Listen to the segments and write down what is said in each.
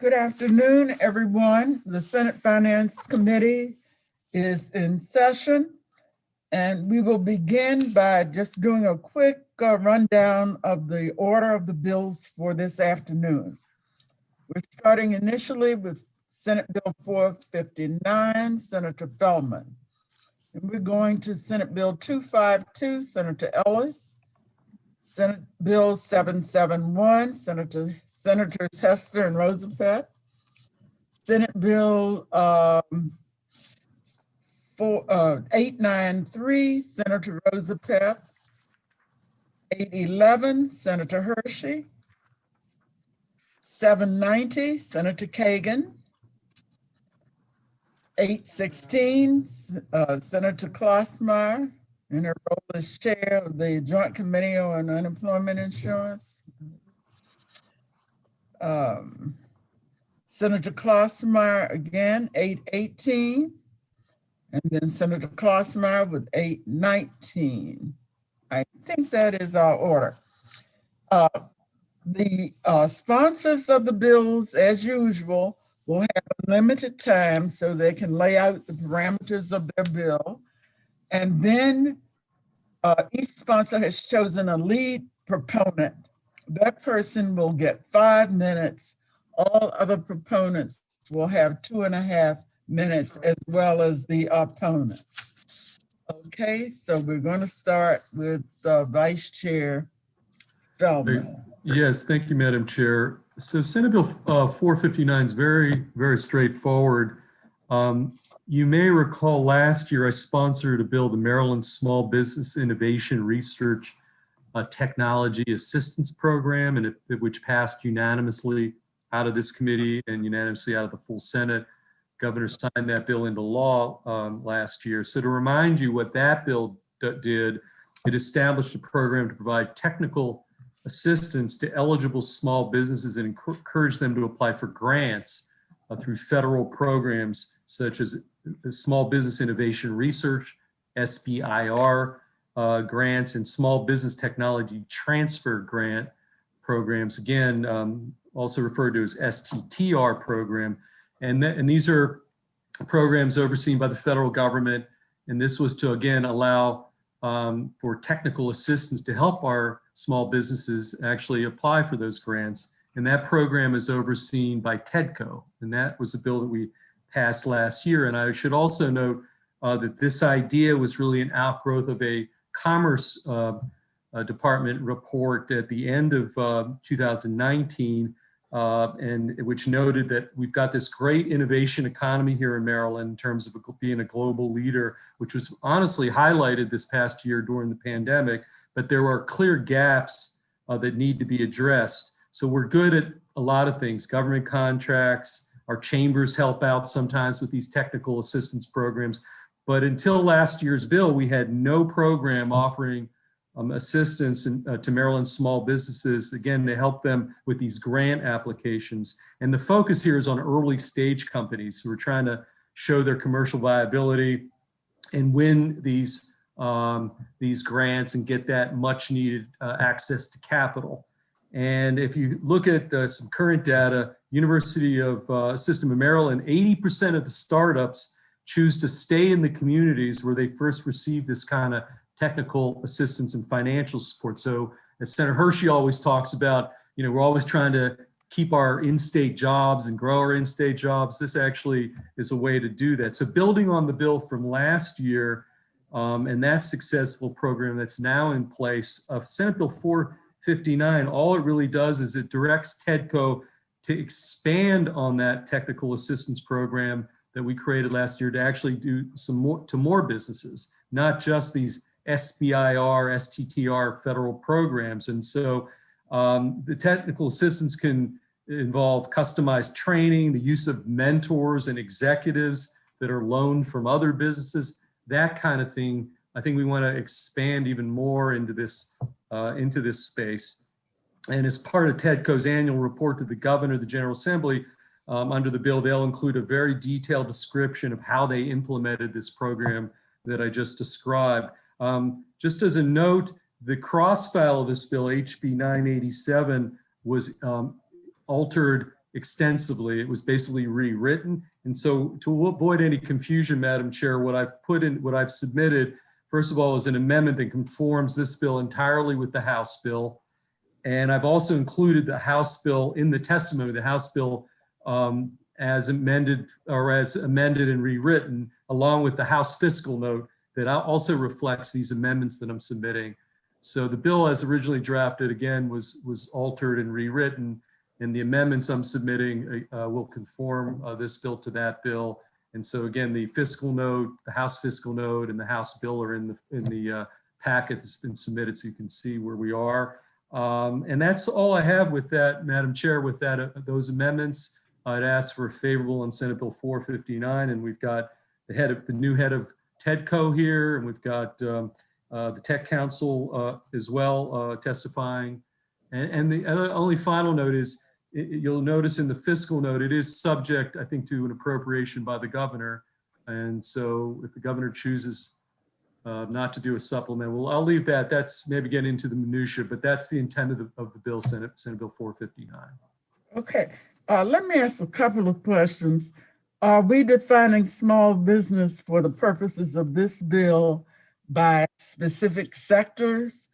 Good afternoon, everyone. The Senate Finance Committee is in session, and we will begin by just doing a quick rundown of the order of the bills for this afternoon. We're starting initially with Senate Bill 459, Senator Feldman. And we're going to Senate Bill 252, Senator Ellis. Senate Bill 771, Senators Hester and Rosenfeld. Senate Bill 893, Senator Rosenfeld. 811, Senator Hershey. 790, Senator Kagan. 816, Senator Klossmeyer, in her role as chair of the Joint Committee on Unemployment Insurance. Senator Klossmeyer again, 818, and then Senator Klossmeyer with 819. I think that is our order. The sponsors of the bills, as usual, will have a limited time so they can lay out the parameters of their bill. And then each sponsor has chosen a lead proponent. That person will get 5 minutes. All other proponents will have 2.5 minutes, as well as the opponents. Okay, so we're going to start with Vice Chair Feldman. Yes, thank you, Madam Chair. So Senate Bill 459 is very, very straightforward. You may recall last year I sponsored a bill, the Maryland Small Business Innovation Research Technology Assistance Program, and which passed unanimously out of this committee and unanimously out of the full Senate. Governor signed that bill into law last year. So to remind you what that bill did, it established a program to provide technical assistance to eligible small businesses and encourage them to apply for grants through federal programs such as the Small Business Innovation Research, SBIR grants, and Small Business Technology Transfer Grant programs, again, also referred to as STTR program. And these are programs overseen by the federal government. And this was to, again, allow for technical assistance to help our small businesses actually apply for those grants. And that program is overseen by TEDCO. And that was a bill that we passed last year. And I should also note that this idea was really an outgrowth of a Commerce Department report at the end of 2019, and which noted that we've got this great innovation economy here in Maryland in terms of being a global leader, which was honestly highlighted this past year during the pandemic, but there are clear gaps that need to be addressed. So we're good at a lot of things, government contracts, our chambers help out sometimes with these technical assistance programs, but until last year's bill, we had no program offering assistance to Maryland small businesses, again, to help them with these grant applications. And the focus here is on early stage companies who are trying to show their commercial viability and win these grants and get that much needed access to capital. And if you look at some current data, University of System of Maryland, 80% of the startups choose to stay in the communities where they first received this kind of technical assistance and financial support. So as Senator Hershey always talks about, we're always trying to keep our in-state jobs and grow our in-state jobs. This actually is a way to do that. So building on the bill from last year and that successful program that's now in place, Senate Bill 459, all it really does is it directs TEDCO to expand on that technical assistance program that we created last year to actually do some more to more businesses, not just these SBIR, STTR federal programs. And so the technical assistance can involve customized training, the use of mentors and executives that are loaned from other businesses, that kind of thing. I think we want to expand even more into this space. And as part of TEDCO's annual report to the governor, the General Assembly, under the bill, they'll include a very detailed description of how they implemented this program that I just described. Just as a note, the cross file of this bill, HB 987, was altered extensively. It was basically rewritten. And so to avoid any confusion, Madam Chair, what I've submitted, first of all, is an amendment that conforms this bill entirely with the House bill. And I've also included the House bill in the testimony, the House bill as amended and rewritten, along with the House fiscal note that also reflects these amendments that I'm submitting. So the bill as originally drafted, again, was altered and rewritten, and the amendments I'm submitting will conform this bill to that bill. And so again, the fiscal note, the House fiscal note, and the House bill are in the packet that's been submitted, so you can see where we are. And that's all I have with that, Madam Chair. With that, those amendments, I'd ask for favorable on Senate Bill 459, and we've got the new head of TEDCO here, and we've got the Tech Council as well testifying. And the only final note is, you'll notice in the fiscal note, it is subject, I think, to an appropriation by the governor. And so if the governor chooses not to do a supplement, well, I'll leave that. That's maybe getting into the minutia, but that's the intent of the bill, Senate Bill 459. Okay, let me ask a couple of questions. Are we defining small business for the purposes of this bill by specific sectors?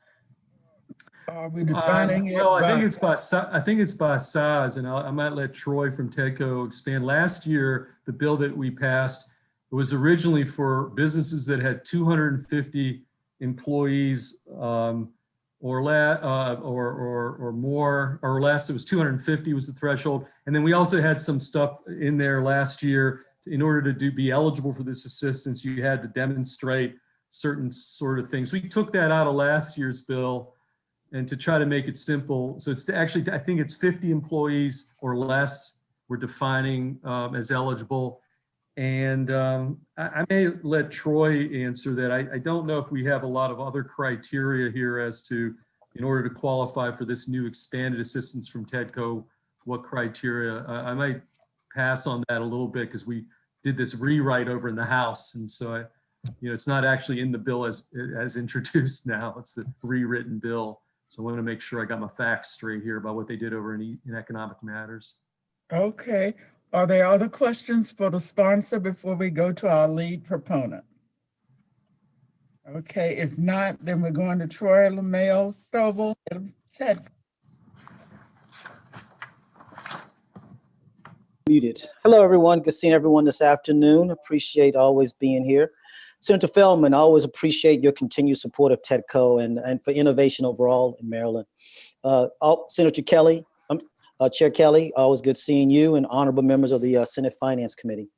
Are we defining it? Well, I think it's by size, and I might let Troy from TEDCO expand. Last year, the bill that we passed was originally for businesses that had 250 employees or more or less. It was 250 was the threshold, and then we also had some stuff in there last year. In order to be eligible for this assistance, you had to demonstrate certain sort of things. We took that out of last year's bill, and to try to make it simple. So it's actually, I think it's 50 employees or less we're defining as eligible. And I may let Troy answer that. I don't know if we have a lot of other criteria here as to, in order to qualify for this new expanded assistance from TEDCO, what criteria. I might pass on that a little bit because we did this rewrite over in the House. And so, it's not actually in the bill as introduced now. It's a rewritten bill. So I want to make sure I got my facts straight here about what they did over in economic matters. Okay. Are there other questions for the sponsor before we go to our lead proponent? Okay, if not, then we're going to Troy LaMelle Stovall. Ted. Muted. Hello, everyone. Good seeing everyone this afternoon. Appreciate always being here. Senator Feldman, I always appreciate your continued support of TEDCO and for innovation overall in Maryland. Senator Kelly, Chair Kelly, always good seeing you, and honorable members of the Senate Finance Committee.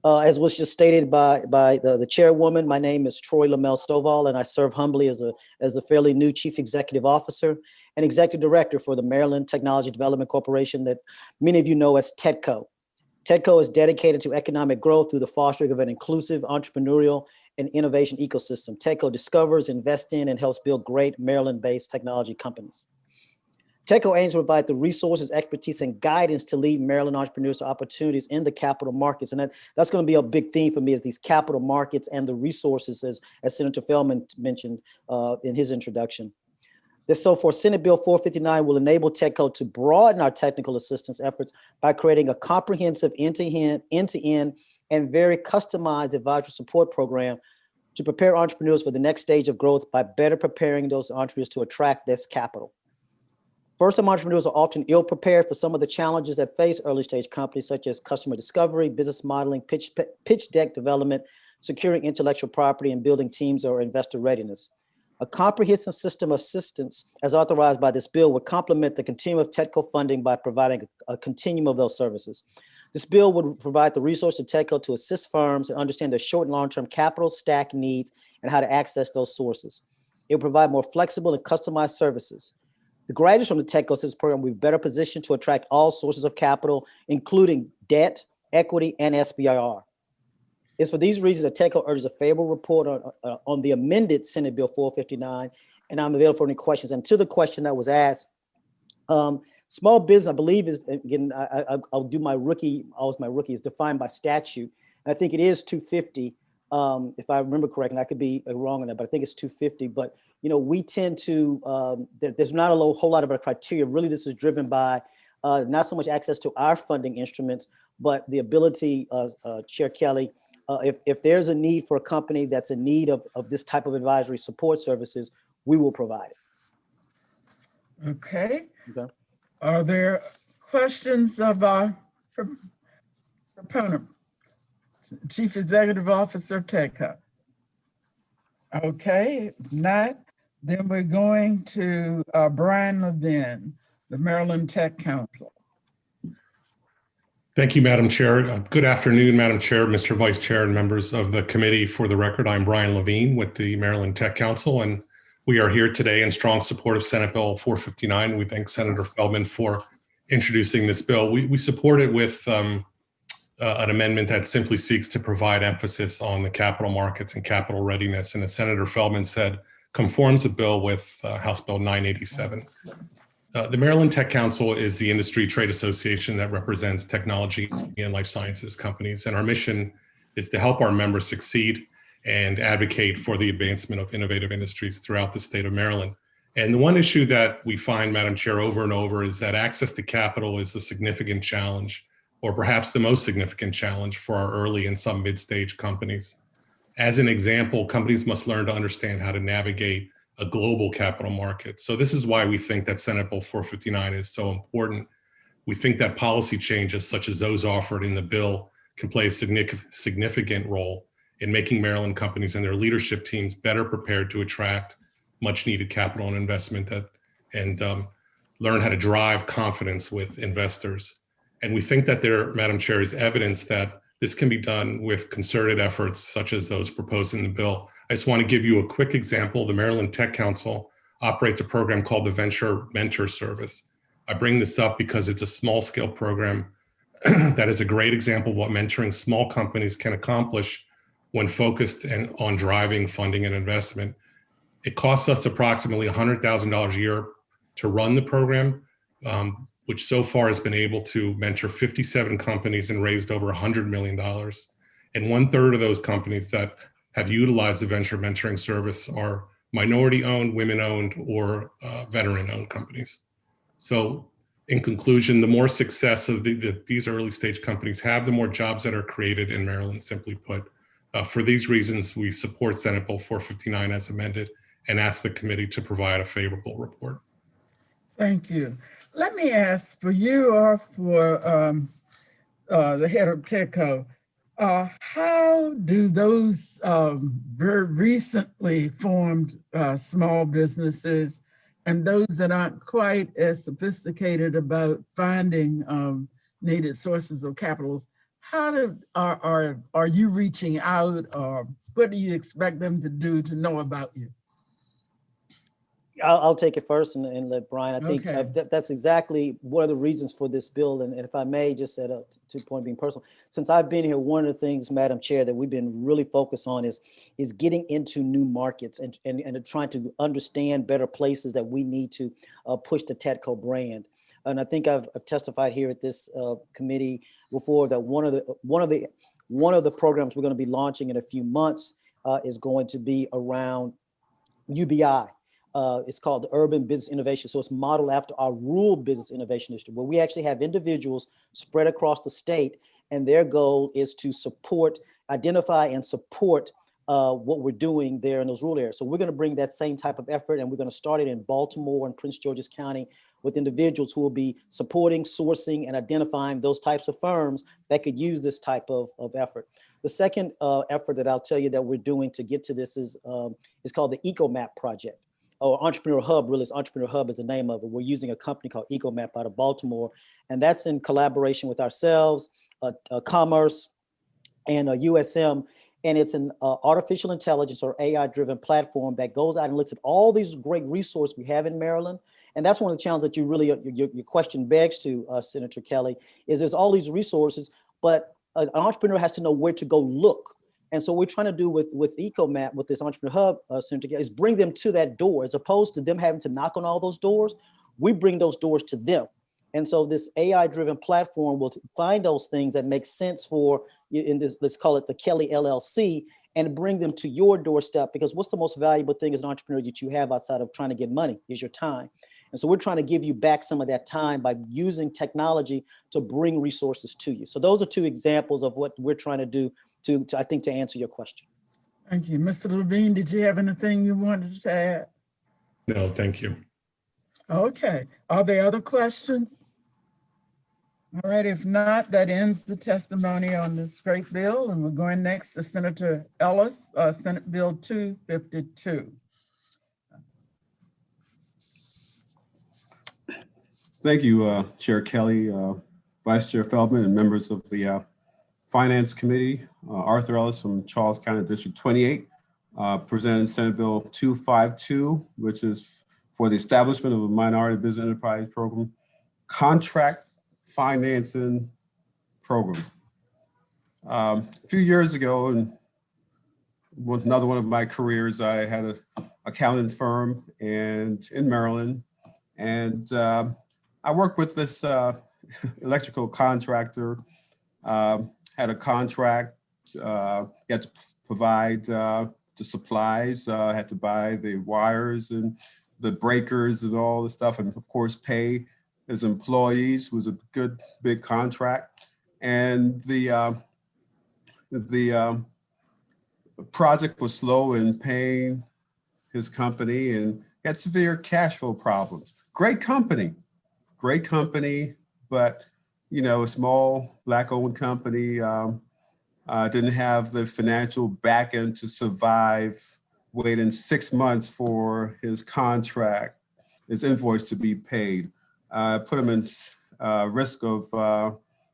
As was just stated by the chairwoman, my name is Troy LaMelle Stovall, and I serve humbly as the fairly new Chief Executive Officer and Executive Director for the Maryland Technology Development Corporation that many of you know as TEDCO. TEDCO is dedicated to economic growth through the fostering of an inclusive, entrepreneurial, and innovation ecosystem. TEDCO discovers, invests in, and helps build great Maryland-based technology companies. TEDCO aims to provide the resources, expertise, and guidance to lead Maryland entrepreneurs to opportunities in the capital markets. And that's going to be a big theme for me, is these capital markets and the resources, as Senator Feldman mentioned in his introduction. So for Senate Bill 459 will enable TEDCO to broaden our technical assistance efforts by creating a comprehensive end-to-end and very customized advisory support program to prepare entrepreneurs for the next stage of growth by better preparing those entrepreneurs to attract this capital. First-time entrepreneurs are often ill-prepared for some of the challenges that face early-stage companies, such as customer discovery, business modeling, pitch deck development, securing intellectual property, and building teams or investor readiness. A comprehensive system of assistance, as authorized by this bill, would complement the continuum of TEDCO funding by providing a continuum of those services. This bill would provide the resource to TEDCO to assist firms and understand their short and long-term capital stack needs and how to access those sources. It would provide more flexible and customized services. The graduates from the TEDCO assistance program will be better positioned to attract all sources of capital, including debt, equity, and SBIR. It's for these reasons that TEDCO urges a favorable report on the amended Senate Bill 459, and I'm available for any questions. And to the question that was asked, small business, I believe, is, again, I'll do my rookie, always my rookie, is defined by statute. And I think it is 250, if I remember correctly. I could be wrong on that, but I think it's 250. But, we tend to, there's not a whole lot of a criteria. Really, this is driven by not so much access to our funding instruments, but the ability, Chair Kelly, if there's a need for a company that's in need of this type of advisory support services, we will provide it. Okay. Okay. Are there questions of our proponent, Chief Executive Officer of TechCo? Okay, if not, then we're going to Brian Levin, the Maryland Tech Council. Thank you, Madam Chair. Good afternoon, Madam Chair, Mr. Vice Chair, and members of the committee. For the record, I'm Brian Levine with the Maryland Tech Council, and we are here today in strong support of Senate Bill 459. We thank Senator Feldman for introducing this bill. We support it with an amendment that simply seeks to provide emphasis on the capital markets and capital readiness, and as Senator Feldman said, conforms the bill with House Bill 987. The Maryland Tech Council is the industry trade association that represents technology and life sciences companies, and our mission is to help our members succeed and advocate for the advancement of innovative industries throughout the state of Maryland. And the one issue that we find, Madam Chair, over and over is that access to capital is a significant challenge, or perhaps the most significant challenge for our early and some mid-stage companies. As an example, companies must learn to understand how to navigate a global capital market. So this is why we think that Senate Bill 459 is so important. We think that policy changes such as those offered in the bill can play a significant role in making Maryland companies and their leadership teams better prepared to attract much needed capital and investment and learn how to drive confidence with investors. And we think that there, Madam Chair, is evidence that this can be done with concerted efforts such as those proposed in the bill. I just want to give you a quick example. The Maryland Tech Council operates a program called the Venture Mentor Service. I bring this up because it's a small scale program that is a great example of what mentoring small companies can accomplish when focused on driving funding and investment. It costs us approximately $100,000 a year to run the program, which so far has been able to mentor 57 companies and raised over $100 million. And 1/3 of those companies that have utilized the venture mentoring service are minority-owned, women-owned, or veteran-owned companies. So in conclusion, the more success of these early-stage companies have, the more jobs that are created in Maryland, simply put. For these reasons, we support Senate Bill 459 as amended and ask the committee to provide a favorable report. Thank you. Let me ask for you or for the head of TechCo, how do those very recently formed small businesses and those that aren't quite as sophisticated about finding needed sources of capitals, how are you reaching out, or what do you expect them to do to know about you? I'll take it first and let Brian. I think Okay. that's exactly one of the reasons for this bill. And if I may, just at a 2 point being personal, since I've been here, one of the things, Madam Chair, that we've been really focused on is getting into new markets and trying to understand better places that we need to push the TechCo brand. And I think I've testified here at this committee before that one of the programs we're going to be launching in a few months is going to be around UBI. It's called the Urban Business Innovation. So it's modeled after our Rural Business Innovation District, where we actually have individuals spread across the state, and their goal is to identify and support what we're doing there in those rural areas. So we're going to bring that same type of effort, and we're going to start it in Baltimore and Prince George's County with individuals who will be supporting, sourcing, and identifying those types of firms that could use this type of effort. The second effort that I'll tell you that we're doing to get to this is called the EcoMap Project. Or Entrepreneur Hub, really, Entrepreneur Hub is the name of it. We're using a company called EcoMap out of Baltimore, and that's in collaboration with ourselves, Commerce, and USM, and it's an artificial intelligence or AI-driven platform that goes out and looks at all these great resources we have in Maryland. And that's one of the challenges that you really, your question begs to, Senator Kelly, is there's all these resources, but an entrepreneur has to know where to go look. And so we're trying to do with EcoMap, with this Entrepreneur Hub Center, is bring them to that door, as opposed to them having to knock on all those doors. We bring those doors to them. And so this AI-driven platform will find those things that make sense for, in this, let's call it the Kelly LLC, and bring them to your doorstep, because what's the most valuable thing as an entrepreneur that you have outside of trying to get money is your time. And so we're trying to give you back some of that time by using technology to bring resources to you. So those are two examples of what we're trying to do to I think, to answer your question. Thank you. Mr. Levine, did you have anything you wanted to add? No, thank you. Okay. Are there other questions? All right, if not, that ends the testimony on this great bill, and we're going next to Senator Ellis, Senate Bill 252. Thank you, Chair Kelly, Vice Chair Feldman, and members of the Finance Committee. Arthur Ellis from Charles County District 28, presented Senate Bill 252, which is for the establishment of a minority business enterprise program contract financing program. A few years ago, and another one of my careers, I had an accounting firm in Maryland, and I worked with this electrical contractor, had a contract, had to provide the supplies, had to buy the wires and the breakers and all the stuff, and of course pay his employees. It was a good big contract, and the project was slow in paying his company and had severe cash flow problems. Great company, but a small Black-owned company didn't have the financial back end to survive waiting 6 months for his contract, his invoice to be paid. Put him in risk of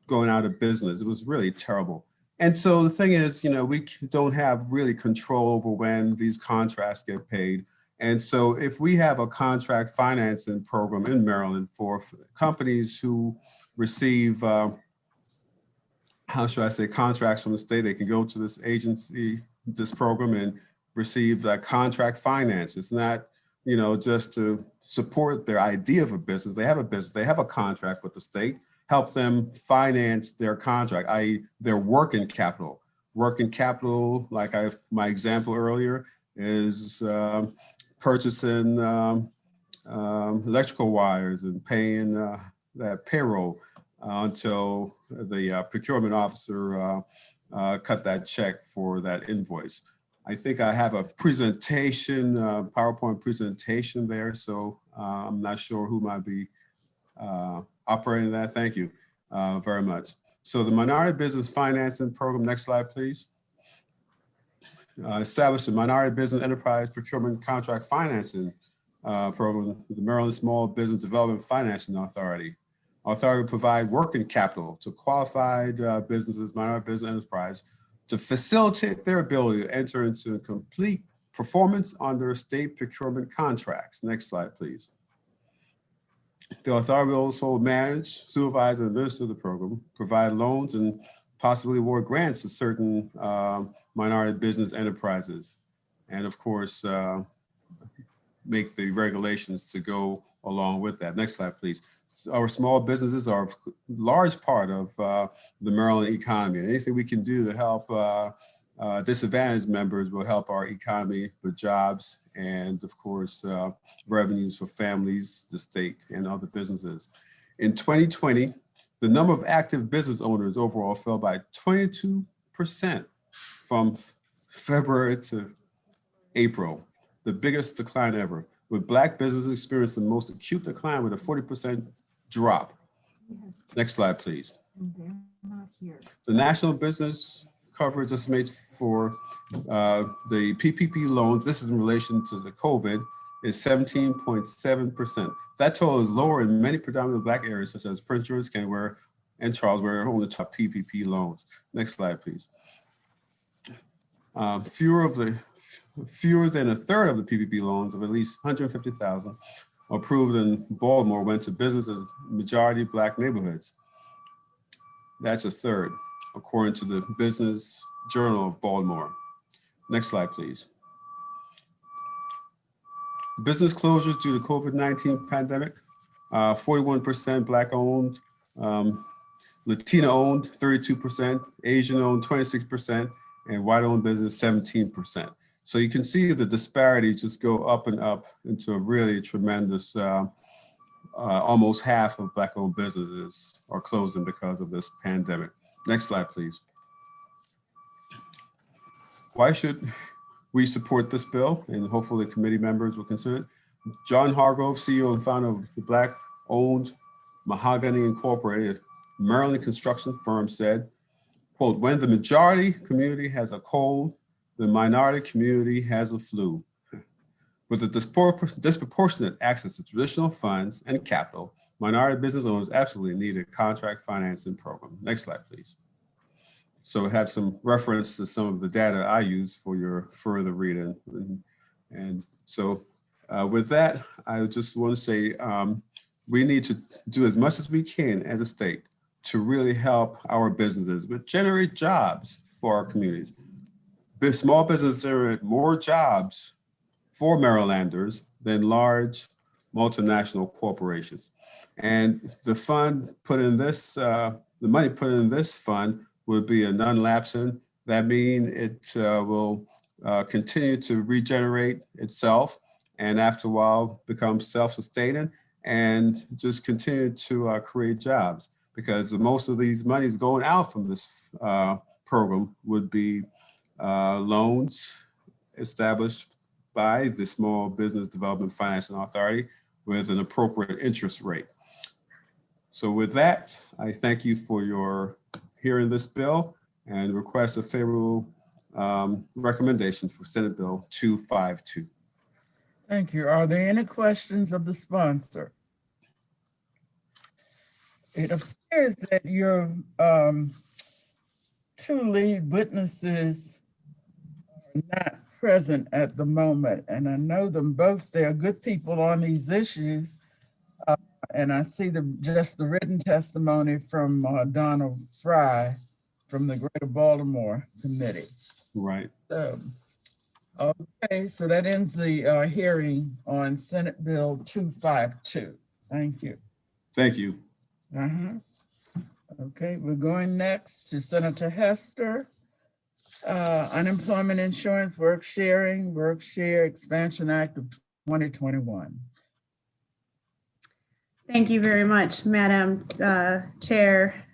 going out of business. It was really terrible. And so the thing is, we don't have really control over when these contracts get paid. And so if we have a contract financing program in Maryland for companies who receive, contracts from the state, they can go to this agency, this program, and receive contract finance. It's not, just to support their idea of a business. They have a business, they have a contract with the state, help them finance their contract, i.e. their working capital. Working capital, like my example earlier, is purchasing electrical wires and paying that payroll until the procurement officer cut that check for that invoice. I think I have a presentation, PowerPoint presentation there, so I'm not sure who might be operating that. Thank you very much. So the Minority Business Financing Program, next slide, please. Established a Minority Business Enterprise Procurement Contract Financing Program with the Maryland Small Business Development Financing Authority. Authority will provide working capital to qualified businesses, minority business enterprise, to facilitate their ability to enter into complete performance under state procurement contracts. Next slide, please. The authority will also manage, supervise, and administer the program, provide loans, and possibly award grants to certain minority business enterprises, and of course, make the regulations to go along with that. Next slide, please. Our small businesses are a large part of the Maryland economy, and anything we can do to help disadvantaged members will help our economy with jobs and, of course, revenues for families, the state, and other businesses. In 2020, the number of active business owners overall fell by 22% from February to April, the biggest decline ever, with Black businesses experiencing the most acute decline with a 40% drop. Next slide, please. The national business coverage estimates for the PPP loans, this is in relation to the COVID, is 17.7%. That total is lower in many predominantly Black areas such as Prince George's County and Charles, where only the top PPP loans. Next slide, please. Fewer than a third of the PPP loans of at least 150,000 approved in Baltimore went to businesses in majority Black neighborhoods. That's a third, according to the Business Journal of Baltimore. Next slide, please. Business closures due to COVID-19 pandemic, 41% Black owned, Latina owned 32%, Asian owned 26%, and white owned business 17%. So you can see the disparity just go up and up into a really tremendous almost half of Black-owned businesses are closing because of this pandemic. Next slide, please. Why should we support this bill? And hopefully committee members will consider it. John Hargrove, CEO and founder of the Black-owned Mahogany Incorporated, Maryland construction firm, said, quote, "When the majority community has a cold, the minority community has a flu. With the disproportionate access to traditional funds and capital, minority business owners absolutely need a contract financing program." Next slide, please. So it had some reference to some of the data I use for your further reading. And so with that, I just want to say we need to do as much as we can as a state to really help our businesses, but generate jobs for our communities. Small businesses generate more jobs for Marylanders than large multinational corporations. And the fund put in this, the money put in this fund would be a non-lapsing. That means it will continue to regenerate itself and after a while become self-sustaining and just continue to create jobs, because most of these monies going out from this program would be loans established by the Small Business Development Financing Authority with an appropriate interest rate. So with that, I thank you for your hearing this bill and request a favorable recommendation for Senate Bill 252. Thank you. Are there any questions of the sponsor? It appears that your two lead witnesses are not present at the moment, and I know them both. They're good people on these issues. And I see just the written testimony from Donald Fry from the Greater Baltimore Committee. Right. Okay, so that ends the hearing on Senate Bill 252. Thank you. Thank you. Okay, we're going next to Senator Hester. Unemployment Insurance Work-Share Expansion Act of 2021. Thank you very much, Madam Chair,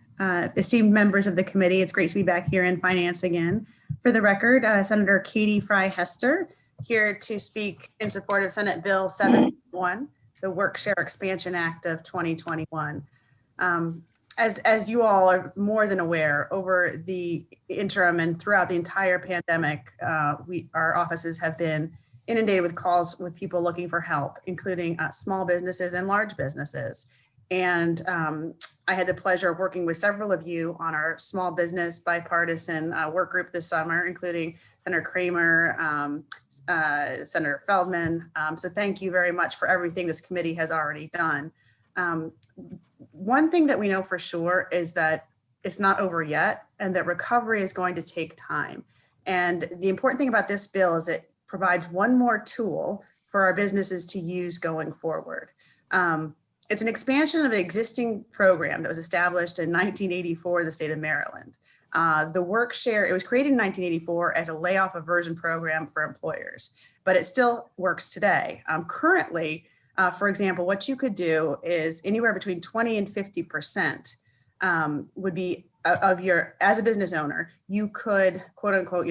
esteemed members of the committee. It's great to be back here in finance again. For the record, Senator Katie Fry Hester, here to speak in support of Senate Bill 7.1, the Work-Share Expansion Act of 2021. As you all are more than aware, over the interim and throughout the entire pandemic, our offices have been inundated with calls with people looking for help, including small businesses and large businesses. And I had the pleasure of working with several of you on our small business bipartisan work group this summer, including Senator Kramer, Senator Feldman. So thank you very much for everything this committee has already done. One thing that we know for sure is that it's not over yet, and that recovery is going to take time. And the important thing about this bill is it provides one more tool for our businesses to use going forward. It's an expansion of an existing program that was established in 1984 in the state of Maryland. The Work-Share, it was created in 1984 as a layoff aversion program for employers, but it still works today. Currently, for example, what you could do is anywhere between 20 and 50% would be of your, as a business owner, you could quote unquote,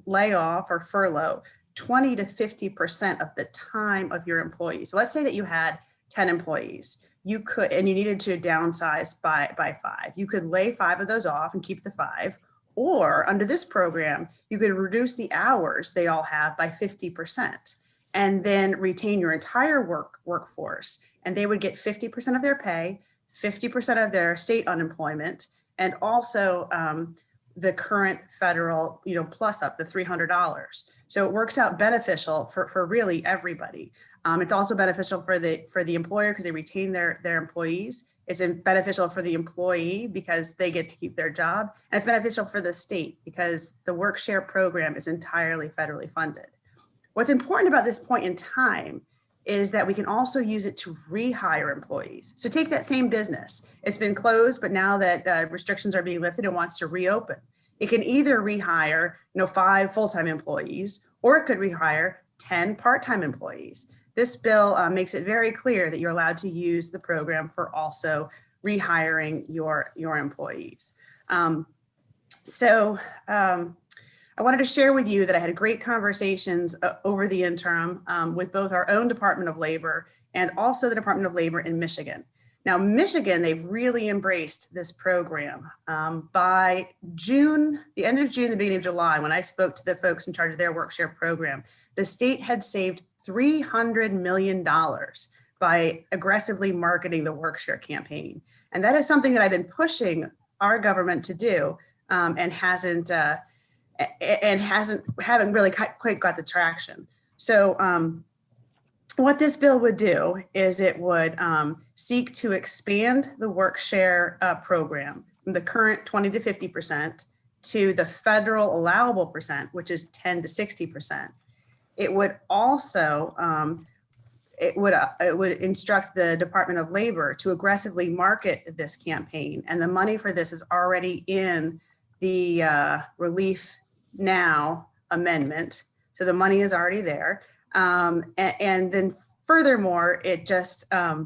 lay off or furlough 20 to 50% of the time of your employees. So let's say that you had 10 employees, you could, and you needed to downsize by 5. You could lay 5 of those off and keep the 5, or under this program, you could reduce the hours they all have by 50% and then retain your entire workforce. And they would get 50% of their pay, 50% of their state unemployment, and also the current federal, plus up the $300. So it works out beneficial for really everybody. It's also beneficial for the employer because they retain their employees. It's beneficial for the employee because they get to keep their job. And it's beneficial for the state because the Work-Share program is entirely federally funded. What's important about this point in time is that we can also use it to rehire employees. So take that same business. It's been closed, but now that restrictions are being lifted, it wants to reopen. It can either rehire 5 full-time employees, or it could rehire 10 part-time employees. this bill makes it very clear that you're allowed to use the program for also rehiring your employees. I wanted to share with you that I had great conversations over the interim with both our own Department of Labor and also the Department of Labor in Michigan. Now, Michigan, they've really embraced this program. By June, the end of June, the beginning of July, when I spoke to the folks in charge of their WorkShare program, the state had saved $300 million by aggressively marketing the WorkShare campaign. And that is something that I've been pushing our government to do and haven't really quite got the traction. So what this bill would do is it would seek to expand the WorkShare program from the current 20 to 50% to the federal allowable percent, which is 10 to 60%. It would also it would instruct the Department of Labor to aggressively market this campaign, and the money for this is already in the Relief Now amendment, so the money is already there. And then furthermore, it just, while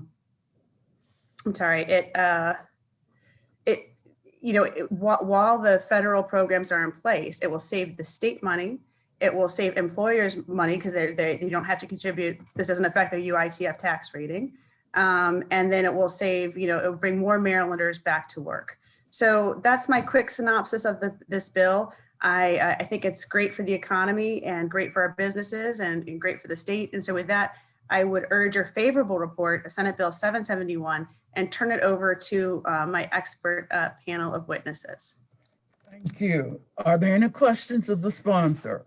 the federal programs are in place, it will save the state money. It will save employers money because they don't have to contribute. This doesn't affect their UITF tax rating. And then it will save, it will bring more Marylanders back to work. So that's my quick synopsis of this bill. I think it's great for the economy and great for our businesses and great for the state. And so with that, I would urge your favorable report of Senate Bill 771 and turn it over to my expert panel of witnesses. Thank you. Are there any questions of the sponsor?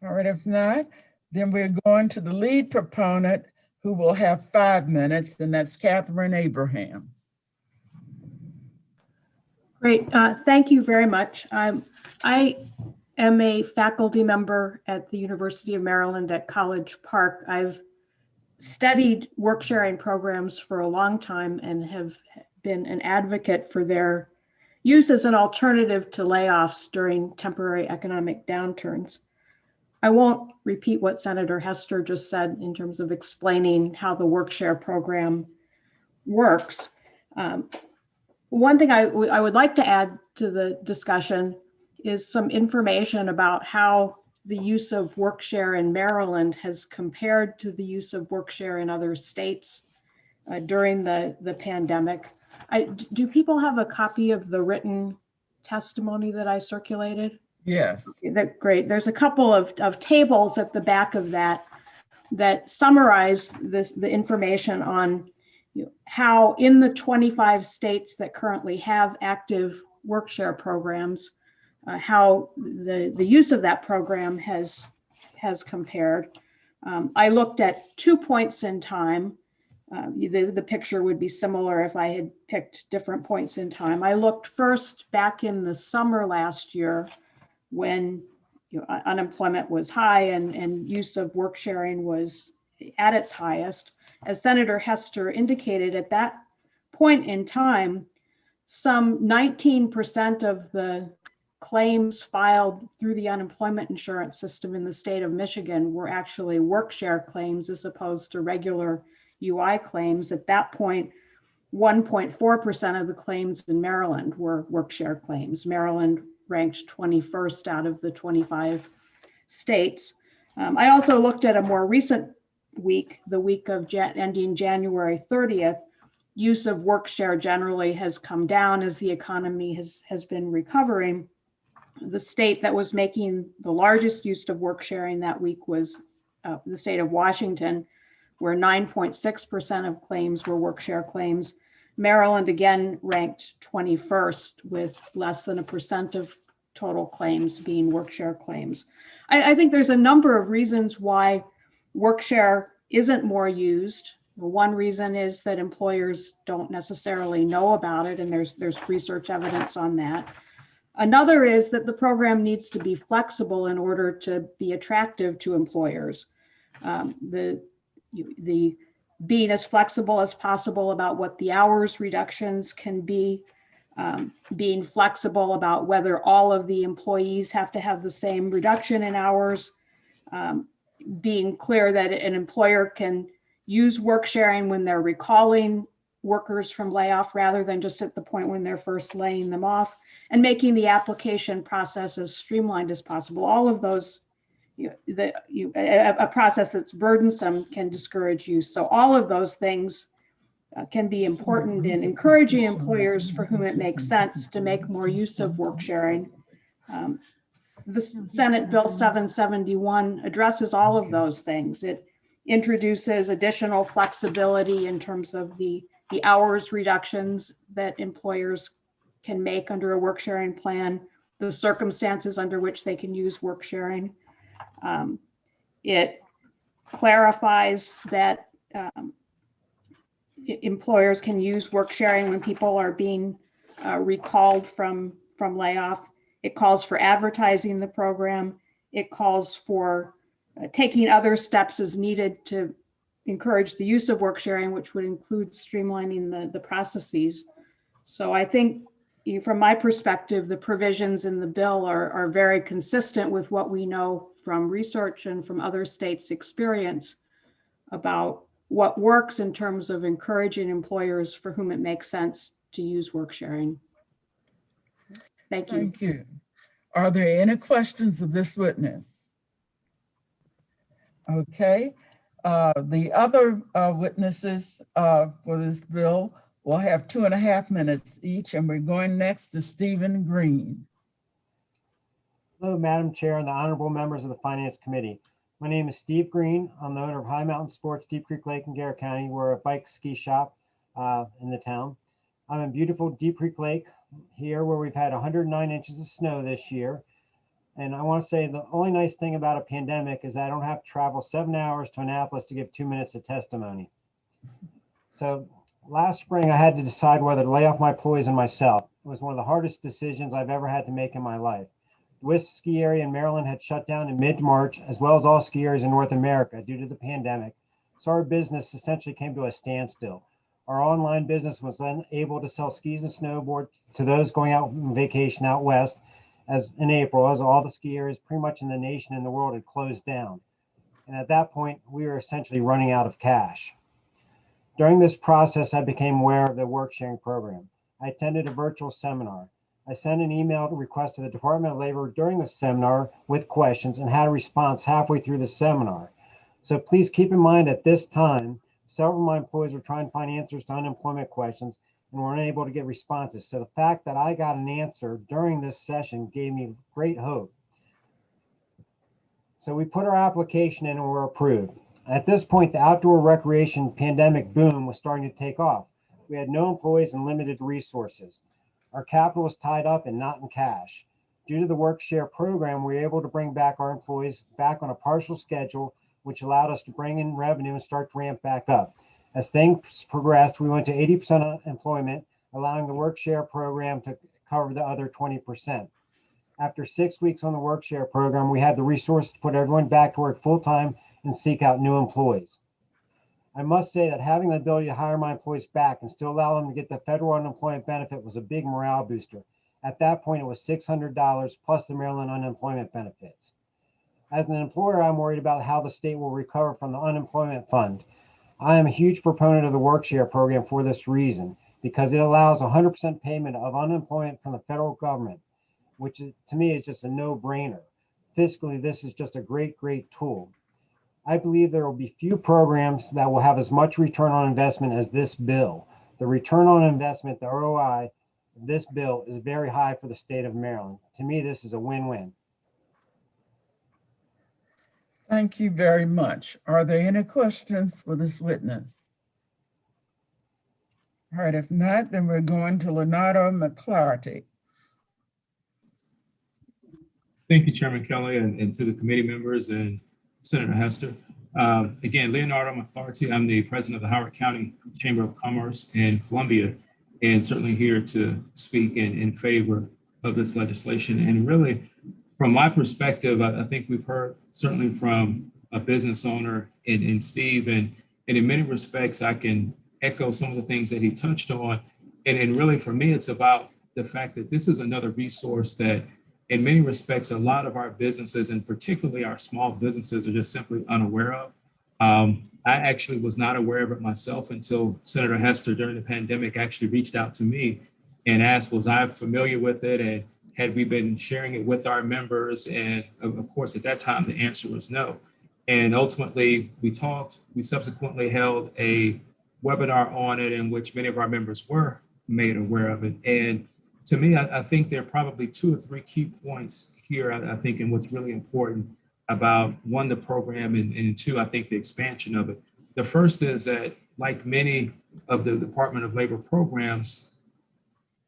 All right, if not, then we're going to the lead proponent who will have 5 minutes, and that's Catherine Abraham. Great, thank you very much. I am a faculty member at the University of Maryland at College Park. I've studied work sharing programs for a long time and have been an advocate for their use as an alternative to layoffs during temporary economic downturns. I won't repeat what Senator Hester just said in terms of explaining how the WorkShare program works. One thing I would like to add to the discussion is some information about how the use of WorkShare in Maryland has compared to the use of WorkShare in other states during the pandemic. Do people have a copy of the written testimony that I circulated? Yes. Okay, great. There's a couple of tables at the back of that summarize the information on how in the 25 states that currently have active WorkShare programs, how the use of that program has compared. I looked at 2 points in time. The picture would be similar if I had picked different points in time. I looked first back in the summer last year when unemployment was high and use of work sharing was at its highest. As Senator Hester indicated, at that point in time, some 19% of the claims filed through the unemployment insurance system in the state of Michigan were actually WorkShare claims as opposed to regular UI claims. At that point, 1.4% of the claims in Maryland were WorkShare claims. Maryland ranked 21st out of the 25 states. I also looked at a more recent week, the week of ending January 30th. Use of WorkShare generally has come down as the economy has been recovering. The state that was making the largest use of work sharing that week was the state of Washington, where 9.6% of claims were WorkShare claims. Maryland again ranked 21st with less than 1% of total claims being WorkShare claims. I think there's a number of reasons why WorkShare isn't more used. One reason is that employers don't necessarily know about it, and there's research evidence on that. Another is that the program needs to be flexible in order to be attractive to employers. The being as flexible as possible about what the hours reductions can be, being flexible about whether all of the employees have to have the same reduction in hours, being clear that an employer can use work sharing when they're recalling workers from layoff rather than just at the point when they're first laying them off, and making the application process as streamlined as possible. All of those, a process that's burdensome can discourage use. So all of those things can be important in encouraging employers for whom it makes sense to make more use of work sharing. The Senate Bill 771 addresses all of those things. It introduces additional flexibility in terms of the hours reductions that employers can make under a work sharing plan, the circumstances under which they can use work sharing. It clarifies that employers can use work sharing when people are being recalled from layoff. It calls for advertising the program. It calls for taking other steps as needed to encourage the use of work sharing, which would include streamlining the processes. So I think from my perspective, the provisions in the bill are very consistent with what we know from research and from other states' experience about what works in terms of encouraging employers for whom it makes sense to use work sharing. Thank you. Thank you. Are there any questions of this witness? Okay. The other witnesses for this bill will have 2.5 minutes each, and we're going next to Stephen Green. Hello, Madam Chair and the honorable members of the Finance Committee. My name is Steve Green. I'm the owner of High Mountain Sports, Deep Creek Lake in Garrett County. We're a bike ski shop in the town. I'm in beautiful Deep Creek Lake here where we've had 109 inches of snow this year. And I want to say the only nice thing about a pandemic is I don't have to travel 7 hours to Annapolis to give 2 minutes of testimony. So last spring, I had to decide whether to lay off my employees and myself. It was one of the hardest decisions I've ever had to make in my life. The Wisp ski area in Maryland had shut down in mid-March, as well as all ski areas in North America due to the pandemic. So our business essentially came to a standstill. Our online business was then able to sell skis and snowboards to those going out on vacation out west, as in April, as all the ski areas pretty much in the nation and the world had closed down. And at that point, we were essentially running out of cash. During this process, I became aware of the work sharing program. I attended a virtual seminar. I sent an email request to the Department of Labor during the seminar with questions and had a response halfway through the seminar. So please keep in mind at this time, several of my employees were trying to find answers to unemployment questions and were unable to get responses. So the fact that I got an answer during this session gave me great hope. So we put our application in and were approved. At this point, the outdoor recreation pandemic boom was starting to take off. We had no employees and limited resources. Our capital was tied up and not in cash. Due to the work share program, we were able to bring back our employees back on a partial schedule, which allowed us to bring in revenue and start to ramp back up. As things progressed, we went to 80% employment, allowing the work share program to cover the other 20%. After 6 weeks on the work share program, we had the resources to put everyone back to work full-time and seek out new employees. I must say that having the ability to hire my employees back and still allow them to get the federal unemployment benefit was a big morale booster. At that point, it was $600 plus the Maryland unemployment benefits. As an employer, I'm worried about how the state will recover from the unemployment fund. I am a huge proponent of the work share program for this reason, because it allows 100% payment of unemployment from the federal government, which is, to me is just a no-brainer. Fiscally, this is just a great tool. I believe there will be few programs that will have as much return on investment as this bill. The return on investment, the ROI, of this bill is very high for the state of Maryland. To me, this is a win-win. Thank you very much. Are there any questions for this witness? All right, if not, then we're going to Leonardo McClarty. Thank you, Chairman Kelly, and to the committee members and Senator Hester. Again, Leonardo McClarty, I'm the president of the Howard County Chamber of Commerce in Columbia, and certainly here to speak in favor of this legislation. And really, from my perspective, I think we've heard certainly from a business owner in Steve, and in many respects, I can echo some of the things that he touched on. And really, for me, it's about the fact that this is another resource that in many respects, a lot of our businesses, and particularly our small businesses, are just simply unaware of. I actually was not aware of it myself until Senator Hester during the pandemic actually reached out to me and asked, was I familiar with it? And had we been sharing it with our members? And of course, at that time, the answer was no. And ultimately, we talked. We subsequently held a webinar on it in which many of our members were made aware of it. And to me, I think there are probably 2 or 3 key points here, I think, in what's really important about, 1, the program, and 2, I think the expansion of it. The first is that, like many of the Department of Labor programs,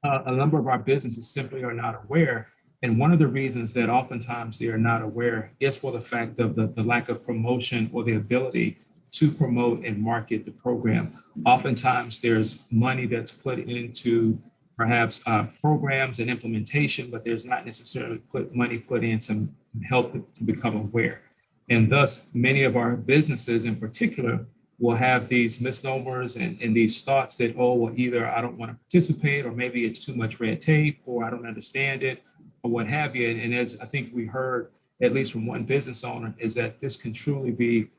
a number of our businesses simply are not aware. And one of the reasons that oftentimes they are not aware is for the fact of the lack of promotion or the ability to promote and market the program. Oftentimes there's money that's put into perhaps programs and implementation, but there's not necessarily money put in to help it to become aware. And thus, many of our businesses in particular will have these misnomers and these thoughts that, oh, well, either I don't want to participate, or maybe it's too much red tape, or I don't understand it, or what have you. And as I think we heard, at least from one business owner, is that this can truly be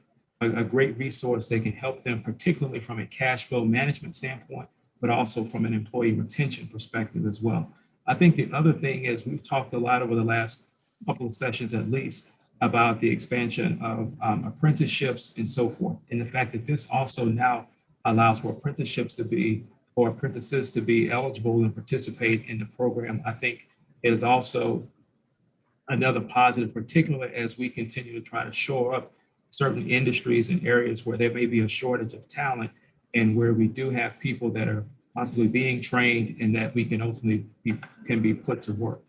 a great resource that can help them, particularly from a cash flow management standpoint, but also from an employee retention perspective as well. I think the other thing is, we've talked a lot over the last couple of sessions at least about the expansion of apprenticeships and so forth. And the fact that this also now allows for apprenticeships to be, or apprentices to be eligible and participate in the program, I think is also another positive, particularly as we continue to try to shore up certain industries and areas where there may be a shortage of talent, and where we do have people that are possibly being trained and that we can ultimately be put to work.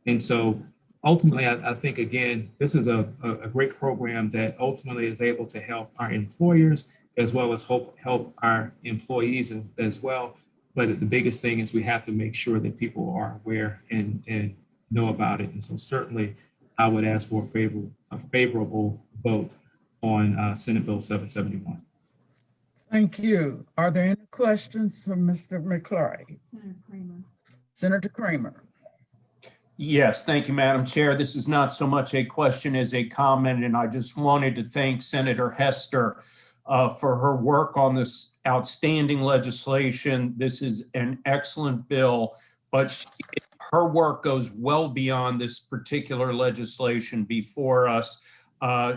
And so ultimately, I think, again, this is a great program that ultimately is able to help our employers as well as help our employees as well. But the biggest thing is we have to make sure that people are aware and know about it. And so certainly I would ask for a favorable vote on Senate Bill 771. Thank you. Are there any questions for Mr. McClory? Senator Kramer. Yes, thank you, Madam Chair. This is not so much a question as a comment, and I just wanted to thank Senator Hester for her work on this outstanding legislation. This is an excellent bill, but her work goes well beyond this particular legislation before us.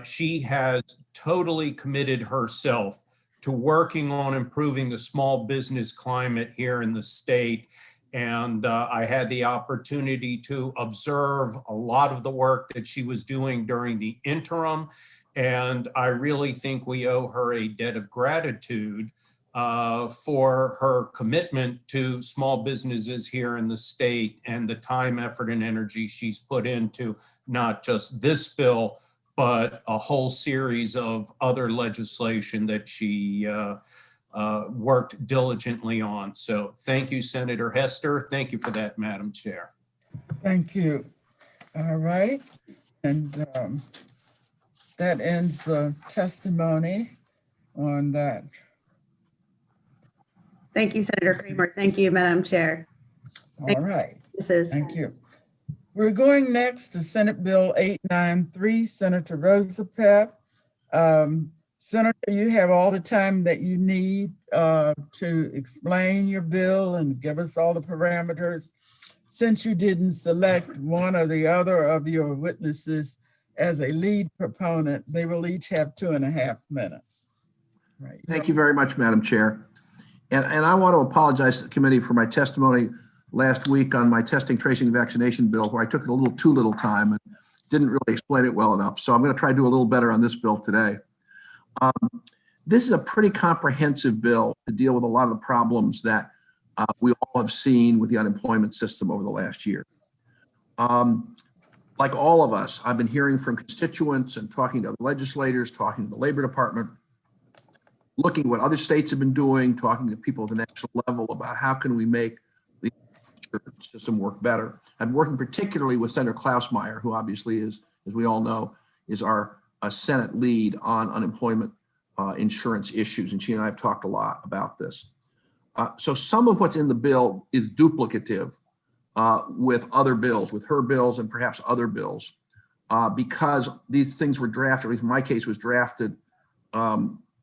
She has totally committed herself to working on improving the small business climate here in the state. And I had the opportunity to observe a lot of the work that she was doing during the interim. And I really think we owe her a debt of gratitude for her commitment to small businesses here in the state, and the time, effort, and energy she's put into not just this bill, but a whole series of other legislation that she worked diligently on. So thank you, Senator Hester. Thank you for that, Madam Chair. Thank you. All right. And that ends the testimony on that. Thank you, Senator Kramer. Thank you, Madam Chair. All right. Mrs. Thank you. We're going next to Senate Bill 893, Senator Rosa Pep. Senator, you have all the time that you need to explain your bill and give us all the parameters. Since you didn't select one or the other of your witnesses as a lead proponent, they will each have 2.5 minutes. Right. Thank you very much, Madam Chair. And I want to apologize to the committee for my testimony last week on my testing, tracing, vaccination bill, where I took it too little time and didn't really explain it well enough. So I'm going to try to do a little better on this bill today. This is a pretty comprehensive bill to deal with a lot of the problems that we all have seen with the unemployment system over the last year. Like all of us, I've been hearing from constituents and talking to other legislators, talking to the Labor Department, looking at what other states have been doing, talking to people at the national level about how can we make the insurance system work better. And working particularly with Senator Klausmeier, who obviously is, as we all know, is our Senate lead on unemployment insurance issues. And she and I have talked a lot about this. So some of what's in the bill is duplicative with other bills, with her bills and perhaps other bills, because these things were drafted, at least in my case was drafted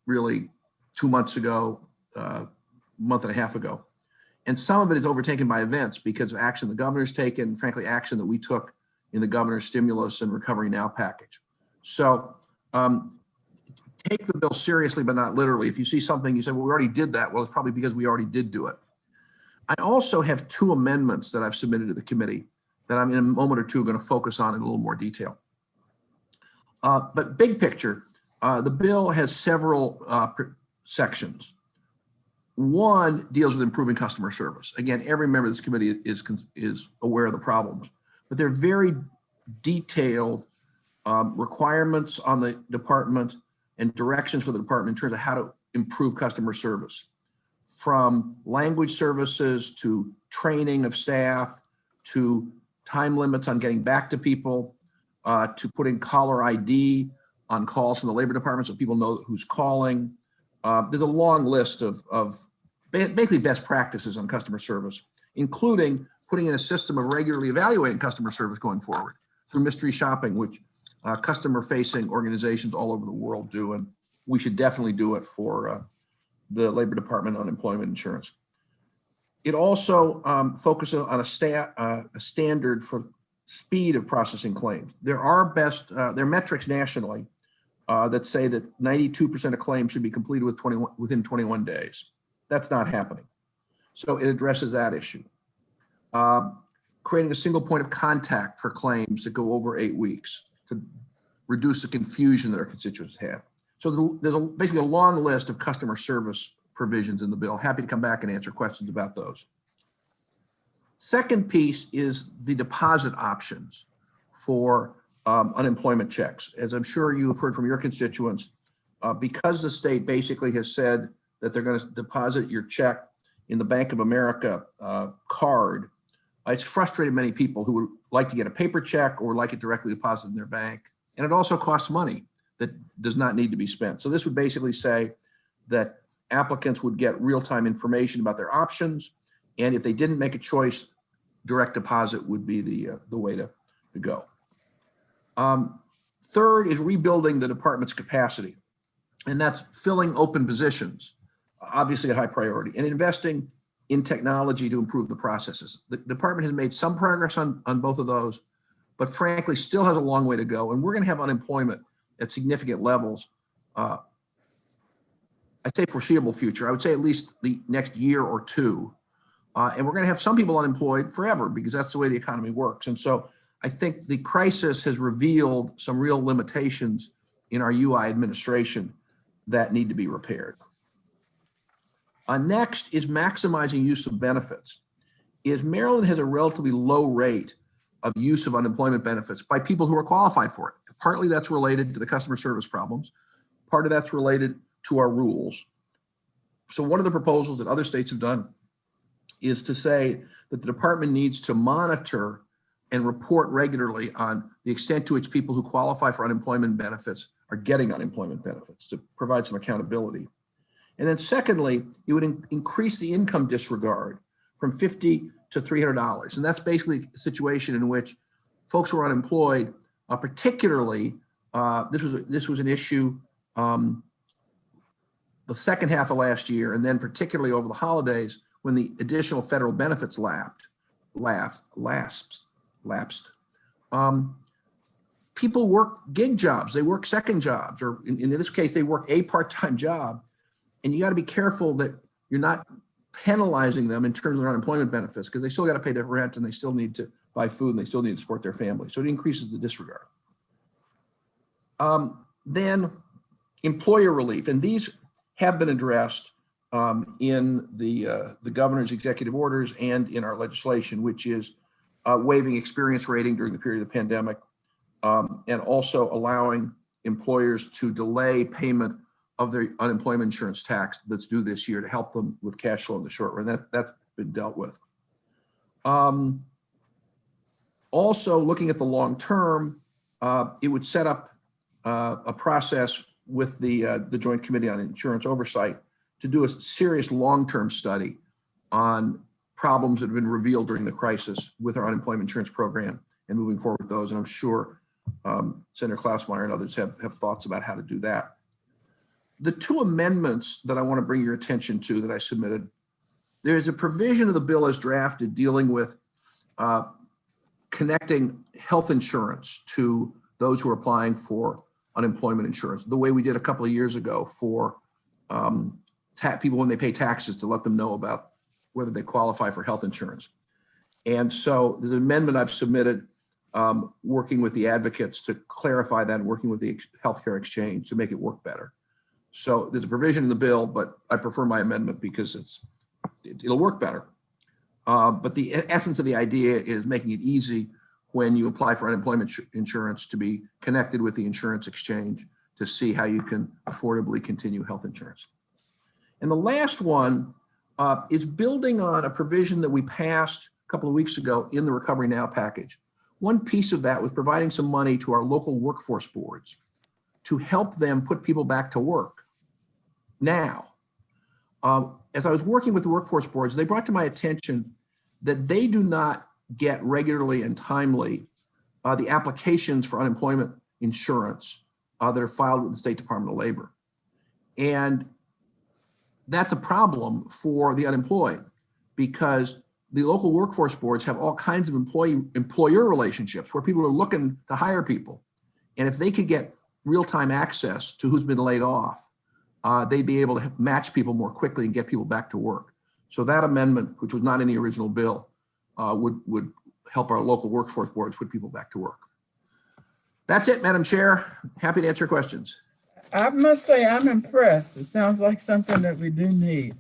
really 2 months ago, month and a half ago. And some of it is overtaken by events because of action the governor's taken, frankly, action that we took in the governor's stimulus and Recovery Now package. So take the bill seriously, but not literally. If you see something, you say, well, we already did that. Well, it's probably because we already did do it. I also have 2 amendments that I've submitted to the committee that I'm in a moment or two going to focus on in a little more detail. But big picture, the bill has several sections. One deals with improving customer service. Again, every member of this committee is aware of the problems, but they're very detailed requirements on the department and directions for the department in terms of how to improve customer service, from language services to training of staff, to time limits on getting back to people, to putting caller ID on calls from the labor department so people know who's calling. There's a long list of basically best practices on customer service, including putting in a system of regularly evaluating customer service going forward through mystery shopping, which customer-facing organizations all over the world do, and we should definitely do it for the Labor Department unemployment insurance. It also focuses on a standard for speed of processing claims. There are metrics nationally that say that 92% of claims should be completed within 21 days. That's not happening. So it addresses that issue. Creating a single point of contact for claims that go over 8 weeks to reduce the confusion that our constituents have. So there's basically a long list of customer service provisions in the bill. Happy to come back and answer questions about those. Second piece is the deposit options for unemployment checks. As I'm sure you've heard from your constituents, because the state basically has said that they're going to deposit your check in the Bank of America card, it's frustrated many people who would like to get a paper check or like it directly deposited in their bank. And it also costs money that does not need to be spent. So this would basically say that applicants would get real-time information about their options. And if they didn't make a choice, direct deposit would be the way to go. Third is rebuilding the department's capacity. And that's filling open positions, obviously a high priority, and investing in technology to improve the processes. The department has made some progress on both of those, but frankly still has a long way to go. And we're going to have unemployment at significant levels. I'd say foreseeable future. I would say at least the next year or two. And we're going to have some people unemployed forever because that's the way the economy works. And so I think the crisis has revealed some real limitations in our UI administration that need to be repaired. Next is maximizing use of benefits. Maryland has a relatively low rate of use of unemployment benefits by people who are qualified for it. Partly that's related to the customer service problems. Part of that's related to our rules. So one of the proposals that other states have done is to say that the department needs to monitor and report regularly on the extent to which people who qualify for unemployment benefits are getting unemployment benefits, to provide some accountability. And then secondly, it would increase the income disregard from $50 to $300. And that's basically a situation in which folks who are unemployed, particularly, this was an issue the second half of last year, and then particularly over the holidays when the additional federal benefits lapsed. People work gig jobs, they work second jobs, or in this case, they work a part-time job. And you got to be careful that you're not penalizing them in terms of their unemployment benefits because they still got to pay their rent and they still need to buy food and they still need to support their family. So it increases the disregard. Then employer relief, and these have been addressed in the governor's executive orders and in our legislation, which is waiving experience rating during the period of the pandemic, and also allowing employers to delay payment of their unemployment insurance tax that's due this year to help them with cash flow in the short run. That's been dealt with. Also, looking at the long term, it would set up a process with the Joint Committee on Insurance Oversight to do a serious long-term study on problems that have been revealed during the crisis with our unemployment insurance program and moving forward with those. And I'm sure Senator Klausmeier and others have thoughts about how to do that. The two amendments that I want to bring your attention to that I submitted, there is a provision of the bill as drafted dealing with connecting health insurance to those who are applying for unemployment insurance, the way we did a couple of years ago for people when they pay taxes, to let them know about whether they qualify for health insurance. And so there's an amendment I've submitted working with the advocates to clarify that and working with the healthcare exchange to make it work better. So there's a provision in the bill, but I prefer my amendment because it'll work better. But the essence of the idea is making it easy when you apply for unemployment insurance to be connected with the insurance exchange to see how you can affordably continue health insurance. And the last one is building on a provision that we passed a couple of weeks ago in the Recovery Now package. One piece of that was providing some money to our local workforce boards to help them put people back to work. Now, as I was working with the workforce boards, they brought to my attention that they do not get regularly and timely the applications for unemployment insurance that are filed with the State Department of Labor. And that's a problem for the unemployed because the local workforce boards have all kinds of employer relationships where people are looking to hire people. And if they could get real-time access to who's been laid off, they'd be able to match people more quickly and get people back to work. So that amendment, which was not in the original bill, would help our local workforce boards put people back to work. That's it, Madam Chair. Happy to answer questions. I must say I'm impressed. It sounds like something that we do need.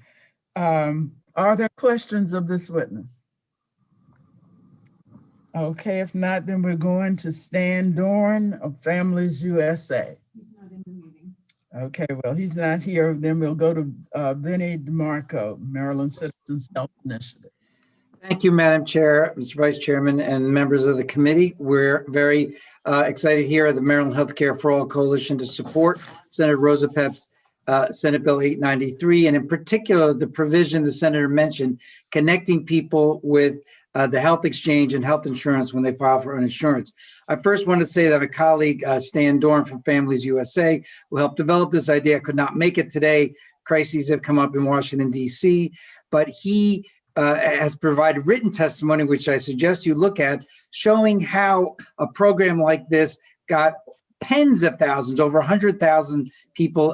Are there questions of this witness? Okay, if not, then we're going to Stan Dorn of Families USA. He's not in the meeting. Okay, well, he's not here. Then we'll go to Vinnie DeMarco, Maryland Citizens Health Initiative. Thank you, Madam Chair, Mr. Vice Chairman, and members of the committee. We're very excited here at the Maryland Healthcare for All Coalition to support Senator Rosa Pepp's Senate Bill 893, and in particular, the provision the Senator mentioned, connecting people with the health exchange and health insurance when they file for uninsurance. I first want to say that a colleague, Stan Dorn from Families USA, who helped develop this idea, could not make it today. Crises have come up in Washington, D.C., but he has provided written testimony, which I suggest you look at, showing how a program like this got tens of thousands, over 100,000 people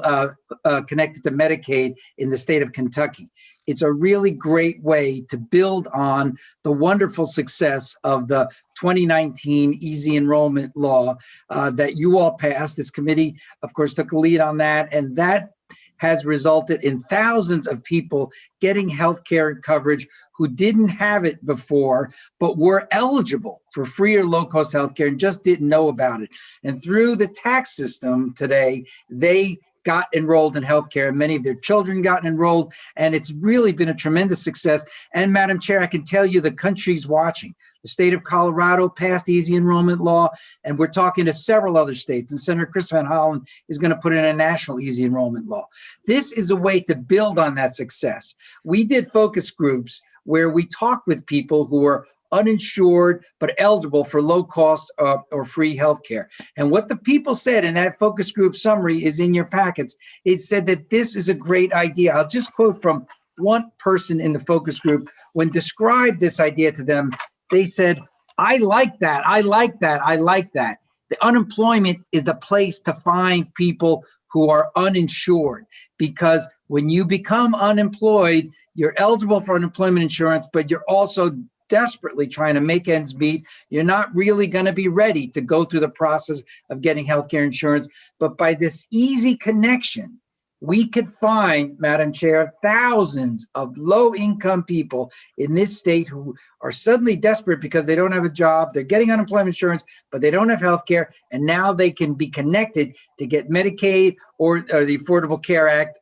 connected to Medicaid in the state of Kentucky. It's a really great way to build on the wonderful success of the 2019 easy enrollment law that you all passed. This committee, of course, took a lead on that, and that has resulted in thousands of people getting health care coverage who didn't have it before, but were eligible for free or low-cost health care and just didn't know about it. And through the tax system today, they got enrolled in healthcare, and many of their children got enrolled, and it's really been a tremendous success. And Madam Chair, I can tell you the country's watching. The state of Colorado passed easy enrollment law, and we're talking to several other states, and Senator Chris Van Hollen is going to put in a national easy enrollment law. This is a way to build on that success. We did focus groups where we talked with people who are uninsured but eligible for low cost or free health care. And what the people said in that focus group summary is in your packets. It said that this is a great idea. I'll just quote from one person in the focus group. When described this idea to them, they said, I like that, I like that, I like that. The unemployment is the place to find people who are uninsured, because when you become unemployed, you're eligible for unemployment insurance, but you're also desperately trying to make ends meet. You're not really going to be ready to go through the process of getting healthcare insurance. But by this easy connection, we could find, Madam Chair, thousands of low-income people in this state who are suddenly desperate because they don't have a job, they're getting unemployment insurance, but they don't have health care, and now they can be connected to get Medicaid or the Affordable Care Act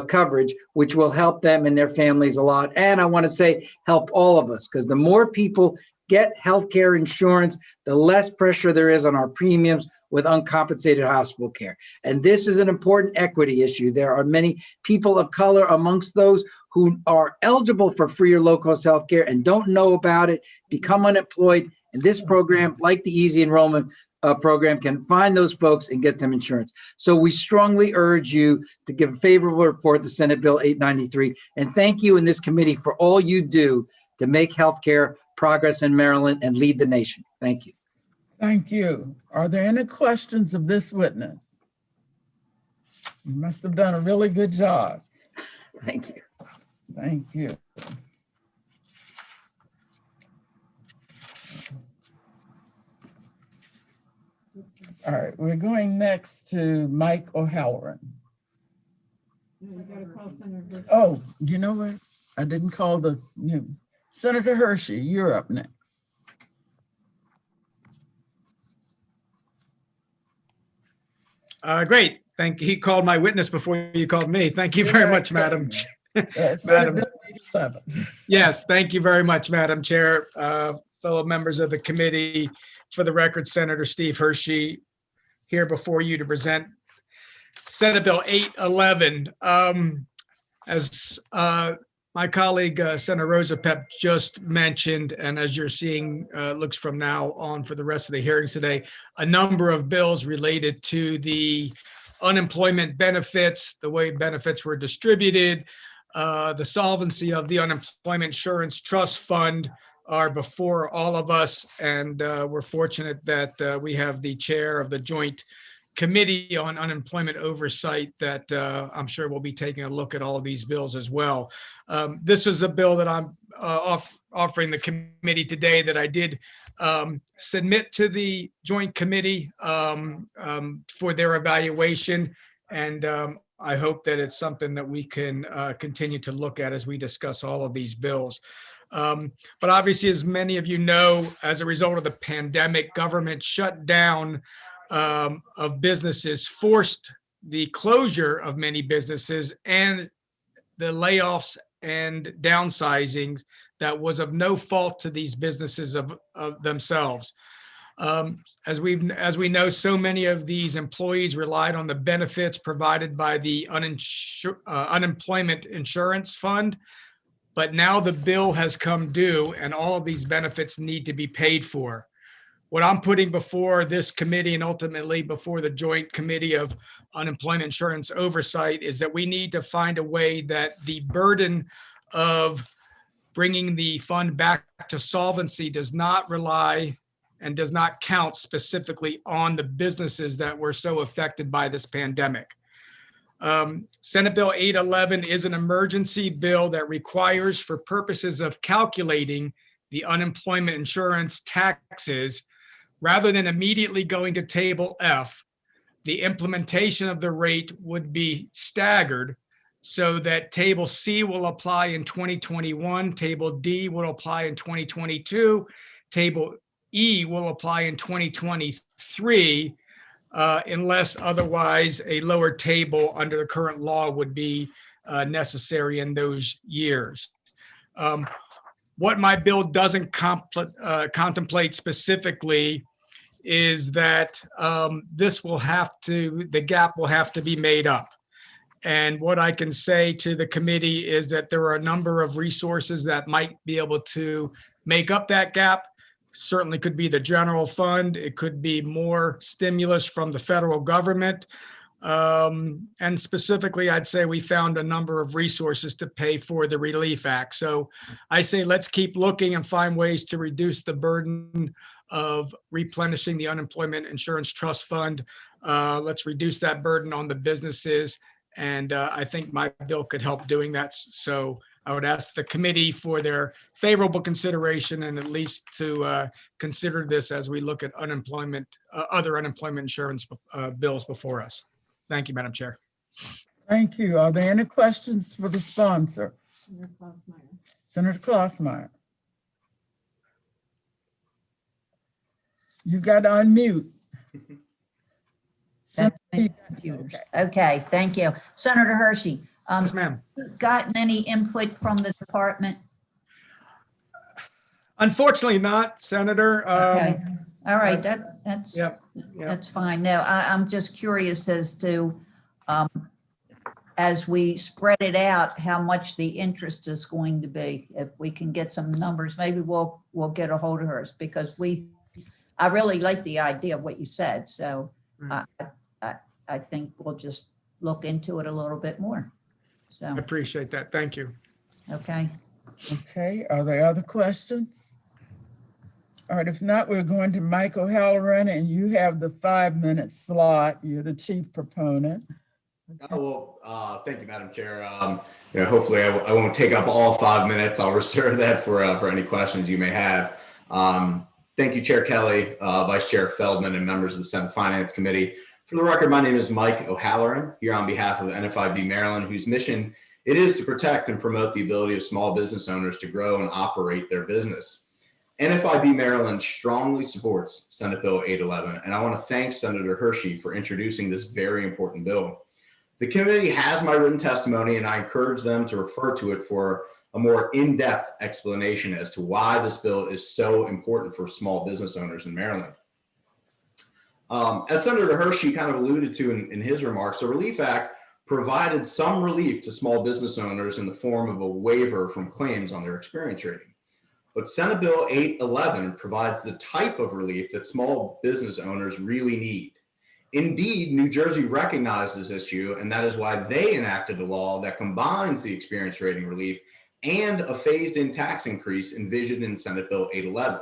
coverage, which will help them and their families a lot. And I want to say help all of us, because the more people get health care insurance, the less pressure there is on our premiums with uncompensated hospital care. And this is an important equity issue. There are many people of color amongst those who are eligible for free or low-cost healthcare and don't know about it, become unemployed. And this program, like the Easy Enrollment program, can find those folks and get them insurance. So we strongly urge you to give a favorable report to Senate Bill 893. And thank you in this committee for all you do to make healthcare progress in Maryland and lead the nation. Thank you. Thank you. Are there any questions of this witness? You must have done a really good job. Thank you. Thank you. All right, we're going next to Mike O'Halloran. Oh, you know what? I didn't call Senator Hershey, you're up next. Great. He called my witness before you called me. Thank you very much, Madam. Madam. Yes, thank you very much, Madam Chair. Fellow members of the committee, for the record, Senator Steve Hershey here before you to present Senate Bill 811. As my colleague, Senator Rosa Pepp just mentioned, and as you're seeing, looks from now on for the rest of the hearings today, a number of bills related to the unemployment benefits, the way benefits were distributed, the solvency of the Unemployment Insurance Trust Fund are before all of us. And we're fortunate that we have the chair of the Joint Committee on Unemployment Oversight that I'm sure will be taking a look at all of these bills as well. This is a bill that I'm offering the committee today that I did submit to the Joint Committee for their evaluation. And I hope that it's something that we can continue to look at as we discuss all of these bills. But obviously, as many of you know, as a result of the pandemic, government shutdown of businesses forced the closure of many businesses and the layoffs and downsizings that was of no fault to these businesses of themselves. As we know, so many of these employees relied on the benefits provided by the Unemployment Insurance Fund, but now the bill has come due and all of these benefits need to be paid for. What I'm putting before this committee and ultimately before the Joint Committee of Unemployment Insurance Oversight is that we need to find a way that the burden of bringing the fund back to solvency does not rely and does not count specifically on the businesses that were so affected by this pandemic. Senate Bill 811 is an emergency bill that requires, for purposes of calculating the unemployment insurance taxes, rather than immediately going to Table F, the implementation of the rate would be staggered so that Table C will apply in 2021, Table D will apply in 2022, Table E will apply in 2023, unless otherwise a lower table under the current law would be necessary in those years. What my bill doesn't contemplate specifically is that the gap will have to be made up. And what I can say to the committee is that there are a number of resources that might be able to make up that gap. Certainly could be the general fund. It could be more stimulus from the federal government. And specifically, I'd say we found a number of resources to pay for the Relief Act. So I say let's keep looking and find ways to reduce the burden of replenishing the Unemployment Insurance Trust Fund. Let's reduce that burden on the businesses. And I think my bill could help doing that. So I would ask the committee for their favorable consideration and at least to consider this as we look at unemployment, other unemployment insurance bills before us. Thank you, Madam Chair. Thank you. Are there any questions for the sponsor? Senator Klausmeyer. You got to unmute. Okay, thank you. Senator Hershey. Yes, ma'am. Gotten any input from the department? Unfortunately not, Senator. Okay. All right, that's Yep. that's fine. Now, I'm just curious as to, as we spread it out, how much the interest is going to be. If we can get some numbers, maybe we'll get a hold of hers, because I really like the idea of what you said. So I think we'll just look into it a little bit more. So, I appreciate that. Thank you. okay. Okay, are there other questions? All right, if not, we're going to Mike O'Halloran, and you have the 5-minute slot. You're the chief proponent. Well, thank you, Madam Chair. Hopefully I won't take up all 5 minutes. I'll reserve that for any questions you may have. Thank you, Chair Kelly, Vice Chair Feldman, and members of the Senate Finance Committee. For the record, my name is Mike O'Halloran, here on behalf of NFIB Maryland, whose mission it is to protect and promote the ability of small business owners to grow and operate their business. NFIB Maryland strongly supports Senate Bill 811, and I want to thank Senator Hershey for introducing this very important bill. The committee has my written testimony, and I encourage them to refer to it for a more in-depth explanation as to why this bill is so important for small business owners in Maryland. As Senator Hershey kind of alluded to in his remarks, the Relief Act provided some relief to small business owners in the form of a waiver from claims on their experience rating. But Senate Bill 811 provides the type of relief that small business owners really need. Indeed, New Jersey recognized this issue, and that is why they enacted a law that combines the experience rating relief and a phased-in tax increase envisioned in Senate Bill 811.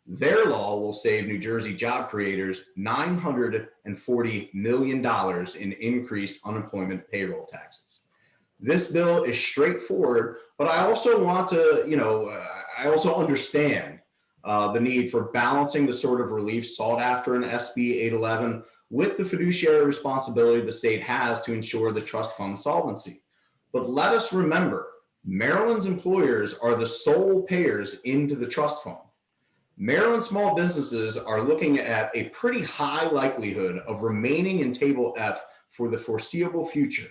Their law will save New Jersey job creators $940 million in increased unemployment payroll taxes. This bill is straightforward, but I also want to, I also understand the need for balancing the sort of relief sought after in SB 811 with the fiduciary responsibility the state has to ensure the trust fund solvency. But let us remember, Maryland's employers are the sole payers into the trust fund. Maryland small businesses are looking at a pretty high likelihood of remaining in Table F for the foreseeable future.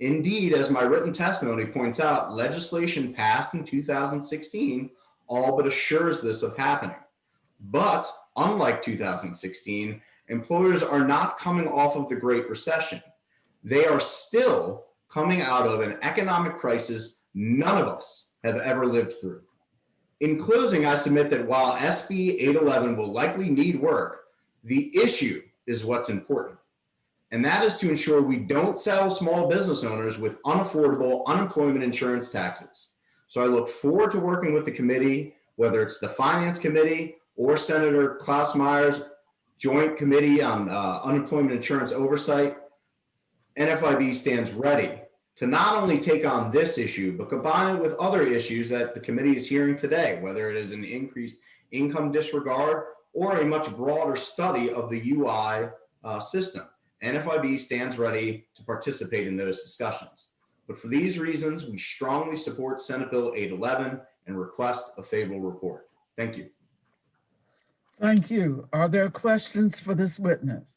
Indeed, as my written testimony points out, legislation passed in 2016 all but assures this of happening. But unlike 2016, employers are not coming off of the Great Recession. They are still coming out of an economic crisis none of us have ever lived through. In closing, I submit that while SB 811 will likely need work, the issue is what's important. And that is to ensure we don't saddle small business owners with unaffordable unemployment insurance taxes. So I look forward to working with the committee, whether it's the Finance Committee or Senator Klaus Meyer's Joint Committee on Unemployment Insurance Oversight. NFIB stands ready to not only take on this issue, but combine it with other issues that the committee is hearing today, whether it is an increased income disregard or a much broader study of the UI system. NFIB stands ready to participate in those discussions. But for these reasons, we strongly support Senate Bill 811 and request a favorable report. Thank you. Thank you. Are there questions for this witness?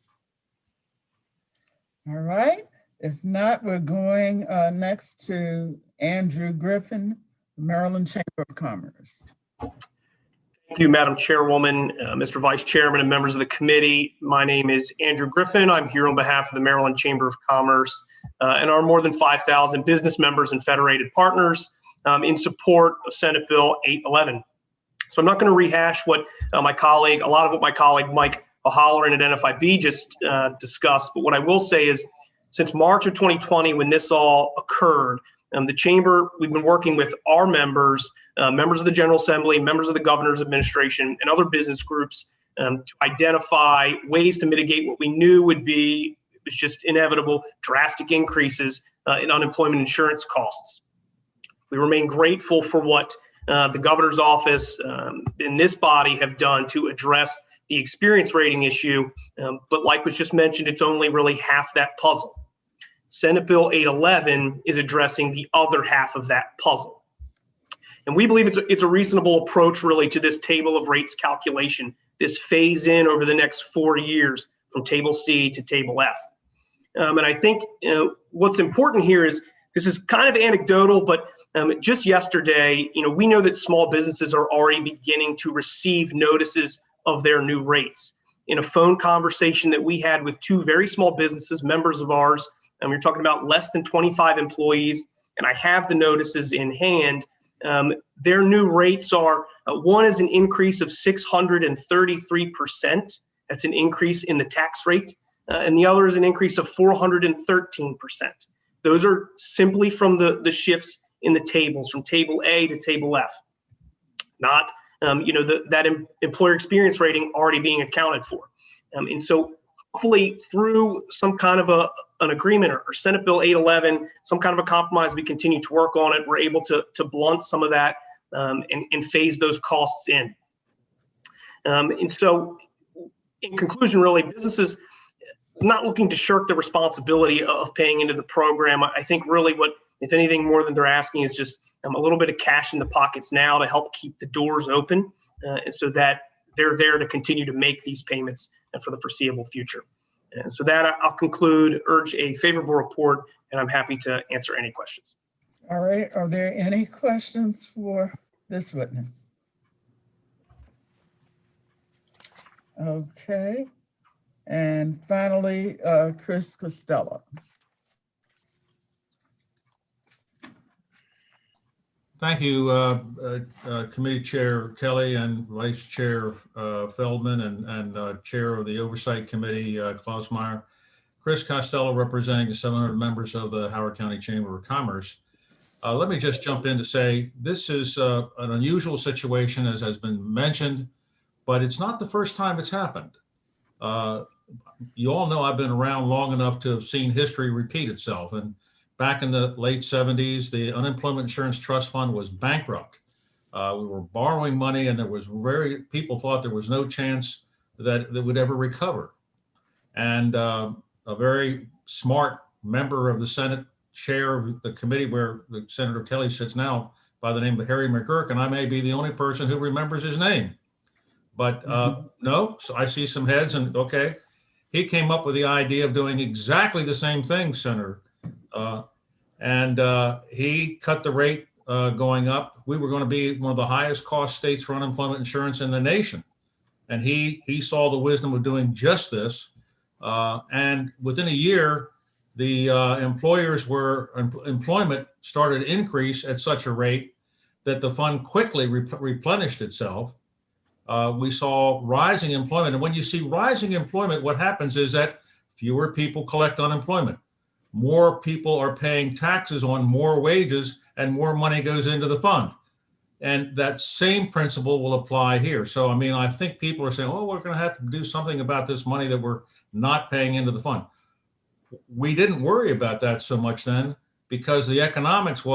All right. If not, we're going next to Andrew Griffin, Maryland Chamber of Commerce. Thank you, Madam Chairwoman, Mr. Vice Chairman, and members of the committee. My name is Andrew Griffin. I'm here on behalf of the Maryland Chamber of Commerce and our more than 5,000 business members and federated partners in support of Senate Bill 811. So I'm not going to rehash what a lot of what my colleague Mike O'Halloran at NFIB just discussed, but what I will say is since March of 2020, when this all occurred, the Chamber, we've been working with our members, members of the General Assembly, members of the Governor's Administration, and other business groups to identify ways to mitigate what we knew would be, it was just inevitable, drastic increases in unemployment insurance costs. We remain grateful for what the Governor's office and this body have done to address the experience rating issue, but like was just mentioned, it's only really half that puzzle. Senate Bill 811 is addressing the other half of that puzzle. And we believe it's a reasonable approach really to this table of rates calculation, this phase in over the next 4 years from Table C to Table F. And I think what's important here is this is kind of anecdotal, but just yesterday, we know that small businesses are already beginning to receive notices of their new rates. In a phone conversation that we had with two very small businesses, members of ours, and we're talking about less than 25 employees, and I have the notices in hand. Their new rates are, one is an increase of 633%. That's an increase in the tax rate. And the other is an increase of 413%. Those are simply from the shifts in the tables, from table A to table F, not that employer experience rating already being accounted for. And so hopefully through some kind of an agreement or Senate Bill 811, some kind of a compromise, we continue to work on it. We're able to blunt some of that and phase those costs in. And so in conclusion, really, businesses not looking to shirk the responsibility of paying into the program. I think really what, if anything more than they're asking, is just a little bit of cash in the pockets now to help keep the doors open and so that they're there to continue to make these payments for the foreseeable future. And so that I'll conclude, urge a favorable report, and I'm happy to answer any questions. All right, are there any questions for this witness? Okay, and finally, Chris Costello. Thank you, Committee Chair Kelly and Vice Chair Feldman and Chair of the Oversight Committee, Klaus Meyer. Chris Costello, representing the 700 members of the Howard County Chamber of Commerce. Let me just jump in to say this is an unusual situation, as has been mentioned, but it's not the first time it's happened. You all know I've been around long enough to have seen history repeat itself. And back in the late 70s, the Unemployment Insurance Trust Fund was bankrupt. We were borrowing money, and people thought there was no chance that it would ever recover. And a very smart member of the Senate, chair of the committee where Senator Kelly sits now, by the name of Harry McGurk, and I may be the only person who remembers his name. But no, so I see some heads, and okay. He came up with the idea of doing exactly the same thing, Senator. He cut the rate going up. We were going to be one of the highest cost states for unemployment insurance in the nation. And he saw the wisdom of doing just this. And within a year, the employment started to increase at such a rate that the fund quickly replenished itself. We saw rising employment. And when you see rising employment, what happens is that fewer people collect unemployment. More people are paying taxes on more wages, and more money goes into the fund. And that same principle will apply here. So, I mean, I think people are saying, oh, we're going to have to do something about this money that we're not paying into the fund. We didn't worry about that so much then, because the economics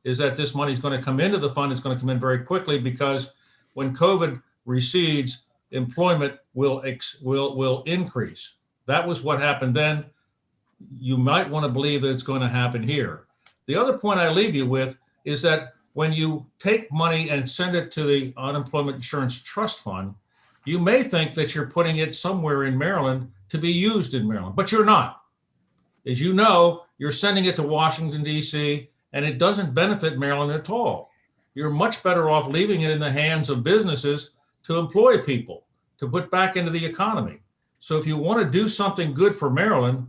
is that this money is going to come into the fund. It's going to come in very quickly, because when COVID recedes, employment will increase. That was what happened then. You might want to believe that it's going to happen here. The other point I leave you with is that when you take money and send it to the Unemployment Insurance Trust Fund, you may think that you're putting it somewhere in Maryland to be used in Maryland, but you're not. As you know, you're sending it to Washington, D.C., and it doesn't benefit Maryland at all. You're much better off leaving it in the hands of businesses to employ people, to put back into the economy. So if you want to do something good for Maryland,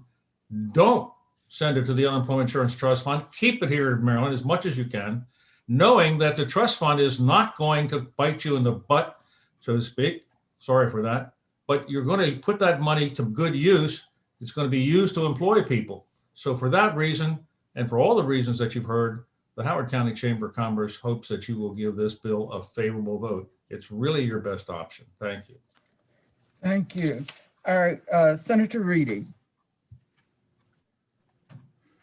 don't send it to the Unemployment Insurance Trust Fund. Keep it here in Maryland as much as you can, knowing that the trust fund is not going to bite you in the butt, so to speak. Sorry for that. But you're going to put that money to good use. It's going to be used to employ people. So for that reason, and for all the reasons that you've heard, the Howard County Chamber of Commerce hopes that you will give this bill a favorable vote. It's really your best option. Thank you. Thank you. All right, Senator Reedy.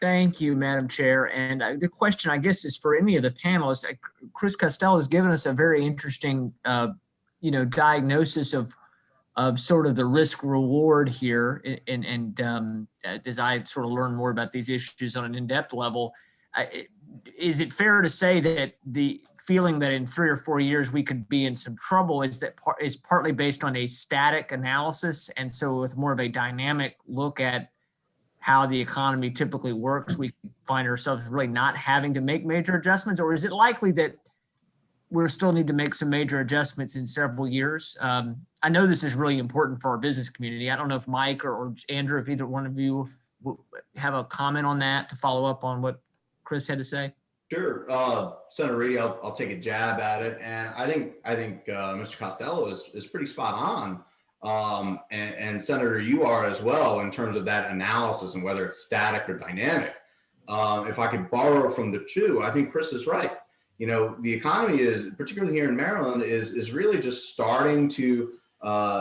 Thank you, Madam Chair. And the question, I guess, is for any of the panelists. Chris Costello has given us a very interesting, diagnosis of sort of the risk reward here. And as I sort of learn more about these issues on an in-depth level, is it fair to say that the feeling that in 3 or 4 years we could be in some trouble is partly based on a static analysis, and so with more of a dynamic look at how the economy typically works, we find ourselves really not having to make major adjustments? Or is it likely that we'll still need to make some major adjustments in several years? I know this is really important for our business community. I don't know if Mike or Andrew, if either one of you have a comment on that to follow up on what Chris had to say? Sure. Senator Reedy, I'll take a jab at it. And I think Mr. Costello is pretty spot on. And Senator, you are as well in terms of that analysis and whether it's static or dynamic. If I could borrow from the two, I think Chris is right. You know, the economy is, particularly here in Maryland, is really just starting to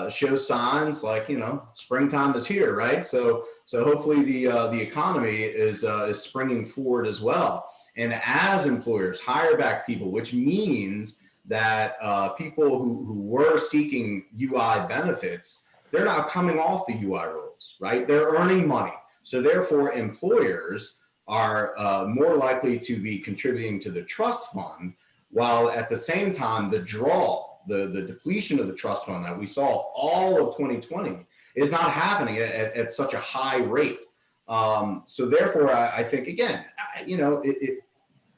show signs like, you know, springtime is here, right? So hopefully the economy is springing forward as well. And as employers hire back people, which means that people who were seeking UI benefits, they're now coming off the UI rolls, right? They're earning money. So therefore, employers are more likely to be contributing to the trust fund, while at the same time, the depletion of the trust fund that we saw all of 2020 is not happening at such a high rate. So therefore, I think, again, you know,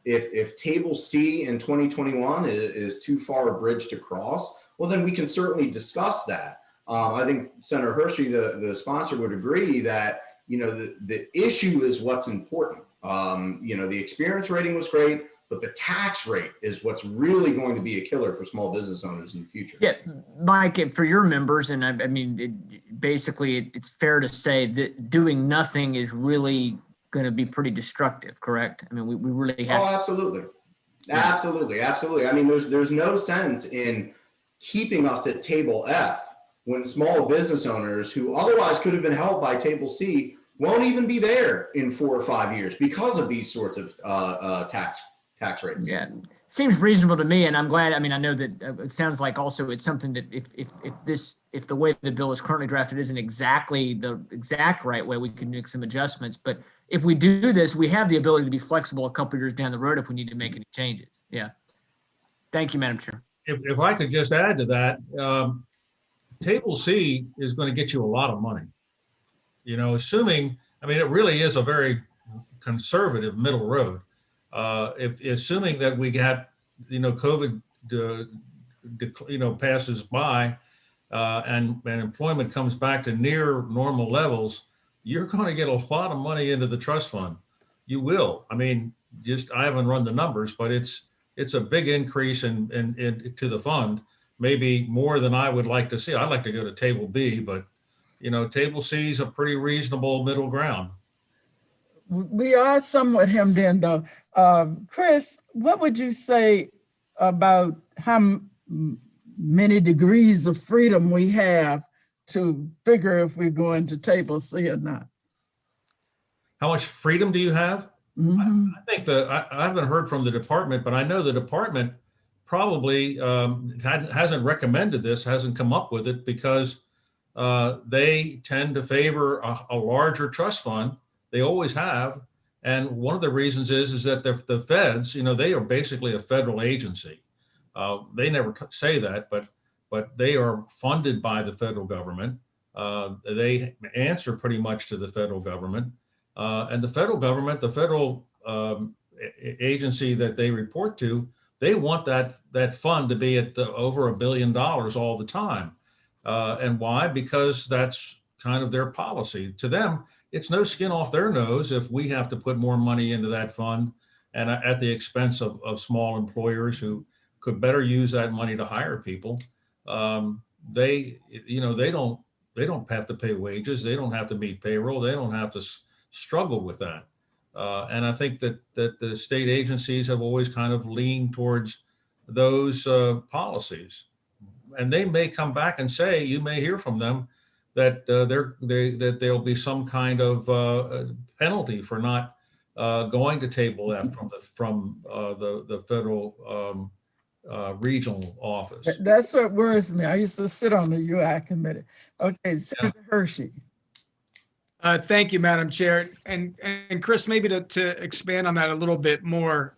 if Table C in 2021 is too far a bridge to cross, well, then we can certainly discuss that. I think Senator Hershey, the sponsor, would agree that, you know, the issue is what's important. You know, the experience rating was great, but the tax rate is what's really going to be a killer for small business owners in the future. Yeah, Mike, for your members, and I mean, basically, it's fair to say that doing nothing is really going to be pretty destructive, correct? I mean, we really have. Oh, absolutely. Absolutely. Absolutely. I mean, there's no sense in keeping us at Table F when small business owners who otherwise could have been helped by Table C won't even be there in 4 or 5 years because of these sorts of tax rates. Yeah, seems reasonable to me, and I'm glad. I mean, I know that it sounds like also it's something that if the way the bill is currently drafted isn't exactly the exact right way, we can make some adjustments. But if we do this, we have the ability to be flexible a couple of years down the road if we need to make any changes. Yeah. Thank you, Madam Chair. If I could just add to that, Table C is going to get you a lot of money. You know, assuming, I mean, it really is a very conservative middle road. Assuming that we got, you know, COVID, passes by and employment comes back to near normal levels, you're going to get a lot of money into the trust fund. You will. I mean, I haven't run the numbers, but it's a big increase in to the fund, maybe more than I would like to see. I'd like to go to Table B, but, you know, Table C is a pretty reasonable middle ground. We are somewhat hemmed in, though. Chris, what would you say about how many degrees of freedom we have to figure if we're going to Table C or not? How much freedom do you have? Mm-hmm. I think I haven't heard from the department, but I know the department probably hasn't recommended this, hasn't come up with it because they tend to favor a larger trust fund. They always have. And one of the reasons is that the feds, you know, they are basically a federal agency. They never say that, but they are funded by the federal government. They answer pretty much to the federal government. And the federal government, the federal agency that they report to, they want that fund to be at over $1 billion all the time. And why? Because that's kind of their policy. To them, it's no skin off their nose if we have to put more money into that fund and at the expense of small employers who could better use that money to hire people. They don't have to pay wages. They don't have to meet payroll. They don't have to struggle with that. And I think that the state agencies have always kind of leaned towards those policies. And they may come back and say, you may hear from them, that there'll be some kind of penalty for not going to Table F from the federal regional office. That's what worries me. I used to sit on the UI committee. Okay, Senator Hershey. Thank you, Madam Chair. And Chris, maybe to expand on that a little bit more,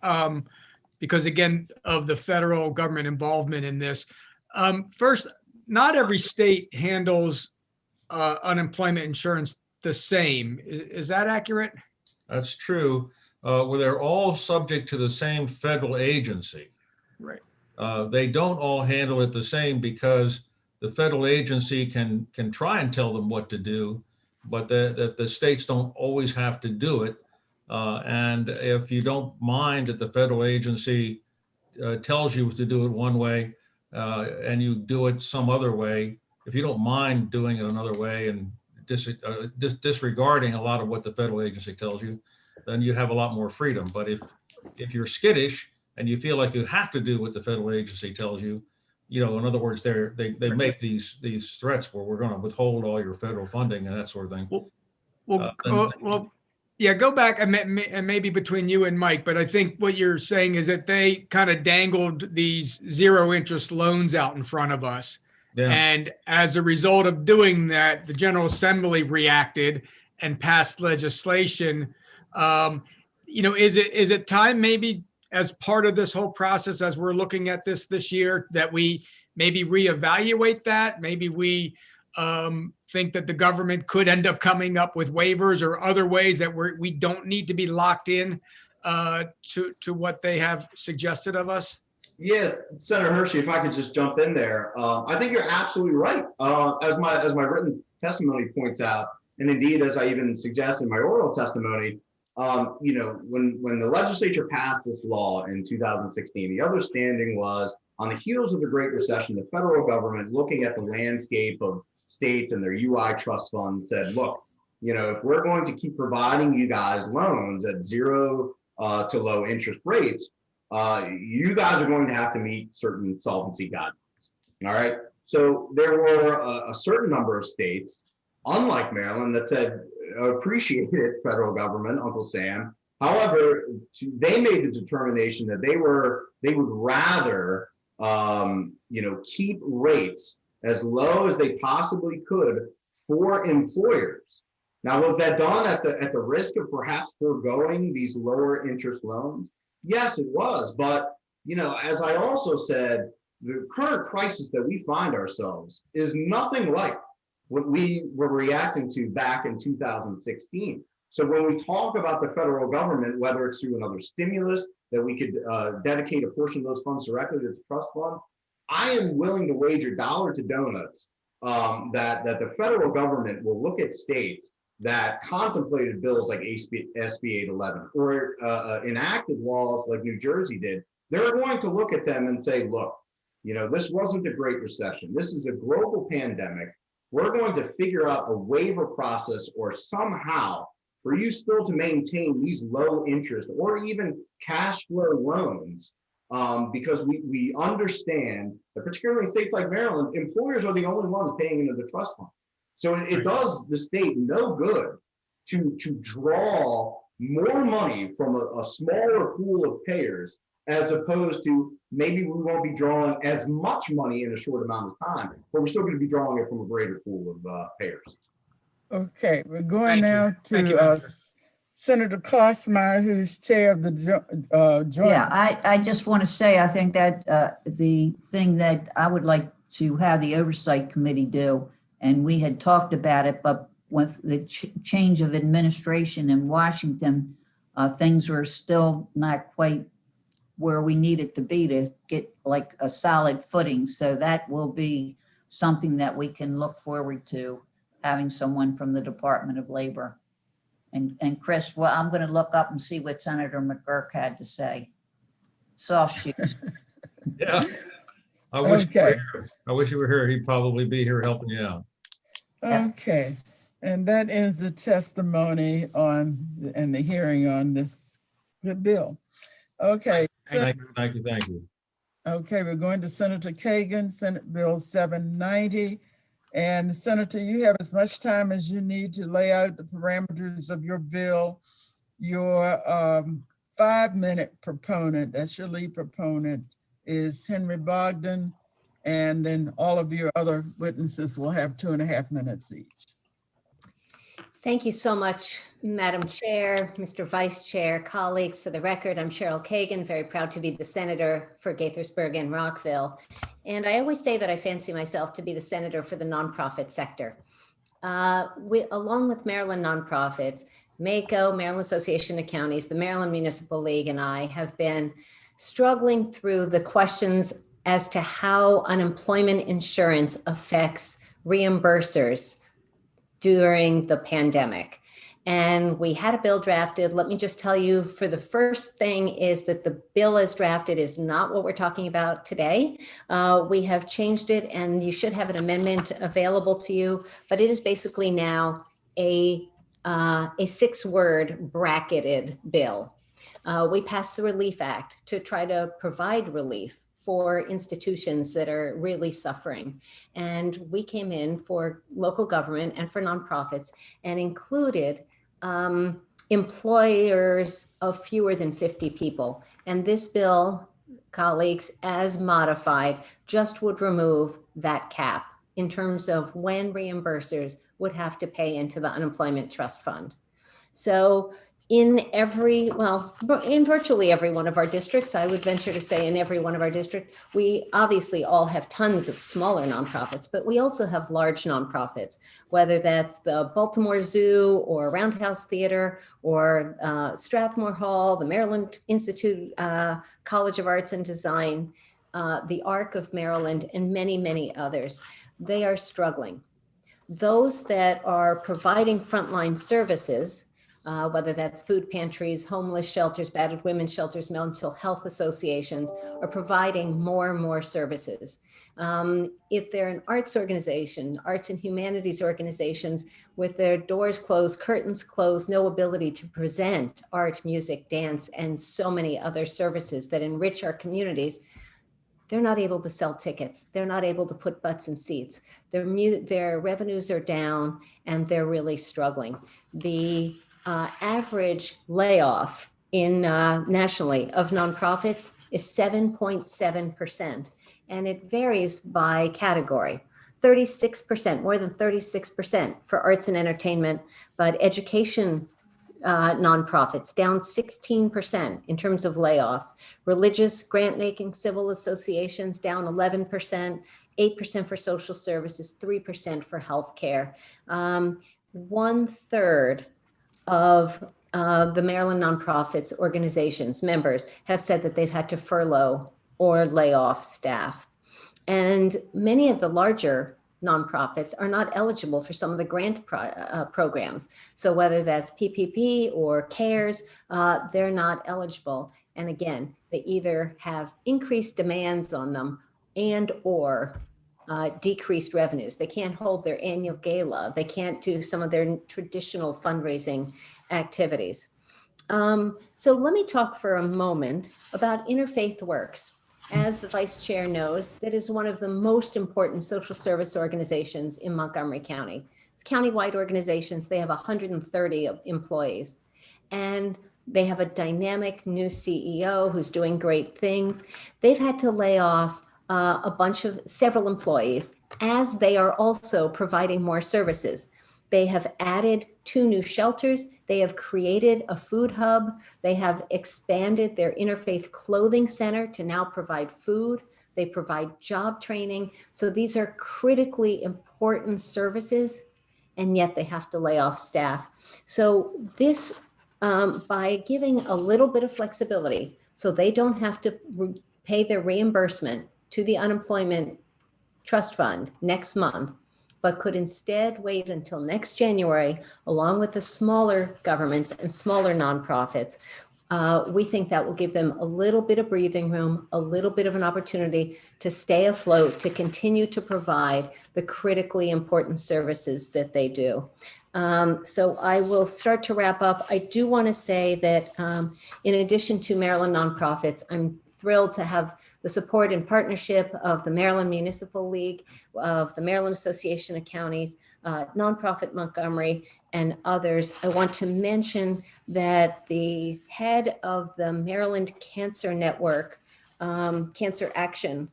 because again, of the federal government involvement in this. First, not every state handles unemployment insurance the same. Is that accurate? That's true. Well, they're all subject to the same federal agency. Right. They don't all handle it the same because the federal agency can try and tell them what to do, but the states don't always have to do it. And if you don't mind that the federal agency tells you to do it one way and you do it some other way, if you don't mind doing it another way and disregarding a lot of what the federal agency tells you, then you have a lot more freedom. But if you're skittish and you feel like you have to do what the federal agency tells you, in other words, they make these threats where we're going to withhold all your federal funding and that sort of thing. Well, yeah, go back and maybe between you and Mike, but I think what you're saying is that they kind of dangled these zero interest loans out in front of us. Yeah. And as a result of doing that, the General Assembly reacted and passed legislation. Is it time maybe as part of this whole process, as we're looking at this year, that we maybe reevaluate that? Maybe we think that the government could end up coming up with waivers or other ways that we don't need to be locked in to what they have suggested of us? Yes, Senator Hershey, if I could just jump in there. I think you're absolutely right. As my written testimony points out, and indeed, as I even suggest in my oral testimony, when the legislature passed this law in 2016, the understanding was on the heels of the Great Recession, the federal government, looking at the landscape of states and their UI trust funds, said, look, if we're going to keep providing you guys loans at zero to low interest rates, you guys are going to have to meet certain solvency guidelines. All right. So there were a certain number of states, unlike Maryland, that said, appreciate it, federal government, Uncle Sam. However, they made the determination that they would rather, keep rates as low as they possibly could for employers. Now, was that done at the risk of perhaps foregoing these lower interest loans? Yes, it was. But, as I also said, the current crisis that we find ourselves is nothing like what we were reacting to back in 2016. So when we talk about the federal government, whether it's through another stimulus that we could dedicate a portion of those funds directly to the trust fund, I am willing to wager dollar to donuts that the federal government will look at states that contemplated bills like SB 811 or enacted laws like New Jersey did. They're going to look at them and say, look, this wasn't a Great Recession. This is a global pandemic. We're going to figure out a waiver process or somehow for you still to maintain these low interest or even cash flow loans, because we understand that particularly in states like Maryland, employers are the only ones paying into the trust fund. So it does the state no good to draw more money from a smaller pool of payers, as opposed to maybe we won't be drawing as much money in a short amount of time, but we're still going to be drawing it from a greater pool of payers. Okay, we're going now to Senator Klossmeyer, who's chair of the joint. Yeah, I just want to say, I think that the thing that I would like to have the Oversight Committee do, and we had talked about it, but with the change of administration in Washington, things were still not quite where we need it to be to get like a solid footing. So that will be something that we can look forward to, having someone from the Department of Labor. And Chris, well, I'm going to look up and see what Senator McGurk had to say. Soft shoes. Yeah. I wish you were here. He'd probably be here helping you out. Okay. And that ends the testimony and the hearing on this bill. Okay. Thank you. Okay, we're going to Senator Kagan, Senate Bill 790. And Senator, you have as much time as you need to lay out the parameters of your bill. Your 5-minute proponent, that's your lead proponent, is Henry Bogdan. And then all of your other witnesses will have 2.5 minutes each. Thank you so much, Madam Chair, Mr. Vice Chair, colleagues. For the record, I'm Cheryl Kagan, very proud to be the senator for Gaithersburg and Rockville. And I always say that I fancy myself to be the senator for the nonprofit sector. Along with Maryland nonprofits, MACo, Maryland Association of Counties, the Maryland Municipal League, and I have been struggling through the questions as to how unemployment insurance affects reimbursers during the pandemic. And we had a bill drafted. Let me just tell you, for the first thing is that the bill as drafted is not what we're talking about today. We have changed it, and you should have an amendment available to you, but it is basically now a 6-word bracketed bill. We passed the Relief Act to try to provide relief for institutions that are really suffering. And we came in for local government and for nonprofits and included employers of fewer than 50 people. And this bill, colleagues, as modified, just would remove that cap in terms of when reimbursers would have to pay into the unemployment trust fund. So in virtually every one of our districts, I would venture to say in every one of our districts, we obviously all have tons of smaller nonprofits, but we also have large nonprofits, whether that's the Baltimore Zoo or Roundhouse Theater or Strathmore Hall, the Maryland Institute College of Arts and Design, the ARC of Maryland, and many, many others. They are struggling. Those that are providing frontline services, whether that's food pantries, homeless shelters, battered women's shelters, mental health associations, are providing more and more services. If they're an arts organization, arts and humanities organizations, with their doors closed, curtains closed, no ability to present art, music, dance, and so many other services that enrich our communities, they're not able to sell tickets. They're not able to put butts in seats. Their revenues are down, and they're really struggling. The average layoff in nationally of nonprofits is 7.7%, and it varies by category. 36%, more than 36% for arts and entertainment, but education nonprofits down 16% in terms of layoffs. Religious grant-making civil associations down 11%, 8% for social services, 3% for healthcare. 1/3 of the Maryland nonprofits organizations members have said that they've had to furlough or lay off staff. And many of the larger nonprofits are not eligible for some of the grant programs. So whether that's PPP or CARES, they're not eligible. And again, they either have increased demands on them and or decreased revenues. They can't hold their annual gala. They can't do some of their traditional fundraising activities. So let me talk for a moment about Interfaith Works. As the vice chair knows, that is one of the most important social service organizations in Montgomery County. It's countywide organizations. They have 130 employees, and they have a dynamic new CEO who's doing great things. They've had to lay off several employees, as they are also providing more services. They have added 2 new shelters. They have created a food hub. They have expanded their Interfaith Clothing Center to now provide food. They provide job training. So these are critically important services, and yet they have to lay off staff. So this, by giving a little bit of flexibility, so they don't have to pay their reimbursement to the unemployment trust fund next month, but could instead wait until next January, along with the smaller governments and smaller nonprofits. We think that will give them a little bit of breathing room, a little bit of an opportunity to stay afloat, to continue to provide the critically important services that they do. So I will start to wrap up. I do want to say that in addition to Maryland nonprofits, I'm thrilled to have the support and partnership of the Maryland Municipal League, of the Maryland Association of Counties, Nonprofit Montgomery, and others. I want to mention that the head of the Maryland Cancer Network, Cancer Action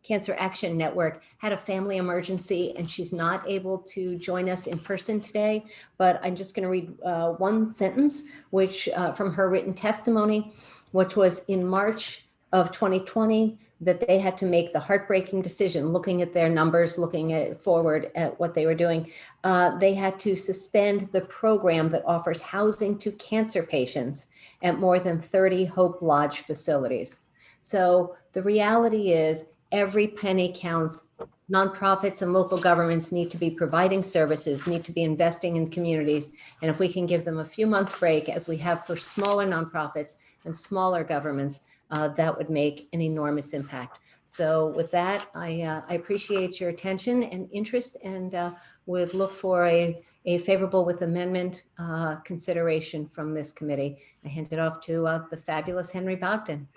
Network, had a family emergency, and she's not able to join us in person today, but I'm just going to read one sentence which from her written testimony, which was in March of 2020, that they had to make the heartbreaking decision, looking at their numbers, looking forward at what they were doing. They had to suspend the program that offers housing to cancer patients at more than 30 Hope Lodge facilities. So the reality is, Every penny counts. Nonprofits and local governments need to be providing services, need to be investing in communities. And if we can give them a few months break, as we have for smaller nonprofits and smaller governments, that would make an enormous impact. So with that, I appreciate your attention and interest, and would look for a favorable with amendment consideration from this committee. I hand it off to the fabulous Henry Bogdan.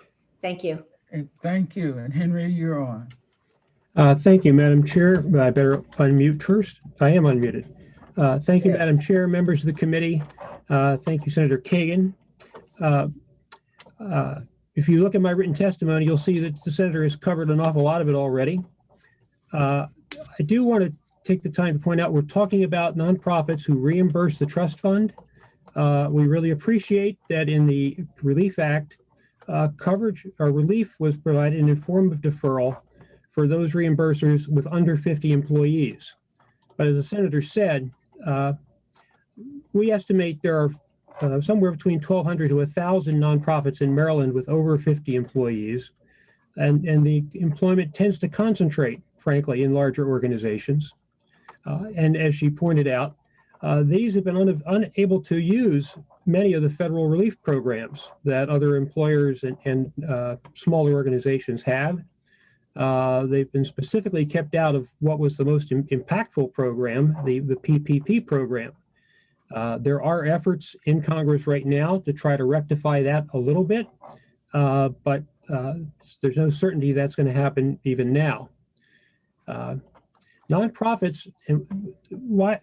Thank you. And thank you. And Henry, you're on. Thank you, Madam Chair. I better unmute first. I am unmuted. Thank you, Yes. Madam Chair, members of the committee. Thank you, Senator Kagan. If you look at my written testimony, you'll see that the senator has covered an awful lot of it already. I do want to take the time to point out we're talking about nonprofits who reimburse the trust fund. We really appreciate that in the Relief Act, coverage or relief was provided in the form of deferral for those reimbursers with under 50 employees. But as the senator said, we estimate there are somewhere between 1,200 to 1,000 nonprofits in Maryland with over 50 employees. And the employment tends to concentrate, frankly, in larger organizations. And as she pointed out, these have been unable to use many of the federal relief programs that other employers and smaller organizations have. They've been specifically kept out of what was the most impactful program, the PPP program. There are efforts in Congress right now to try to rectify that a little bit, but there's no certainty that's going to happen even now. Nonprofits, why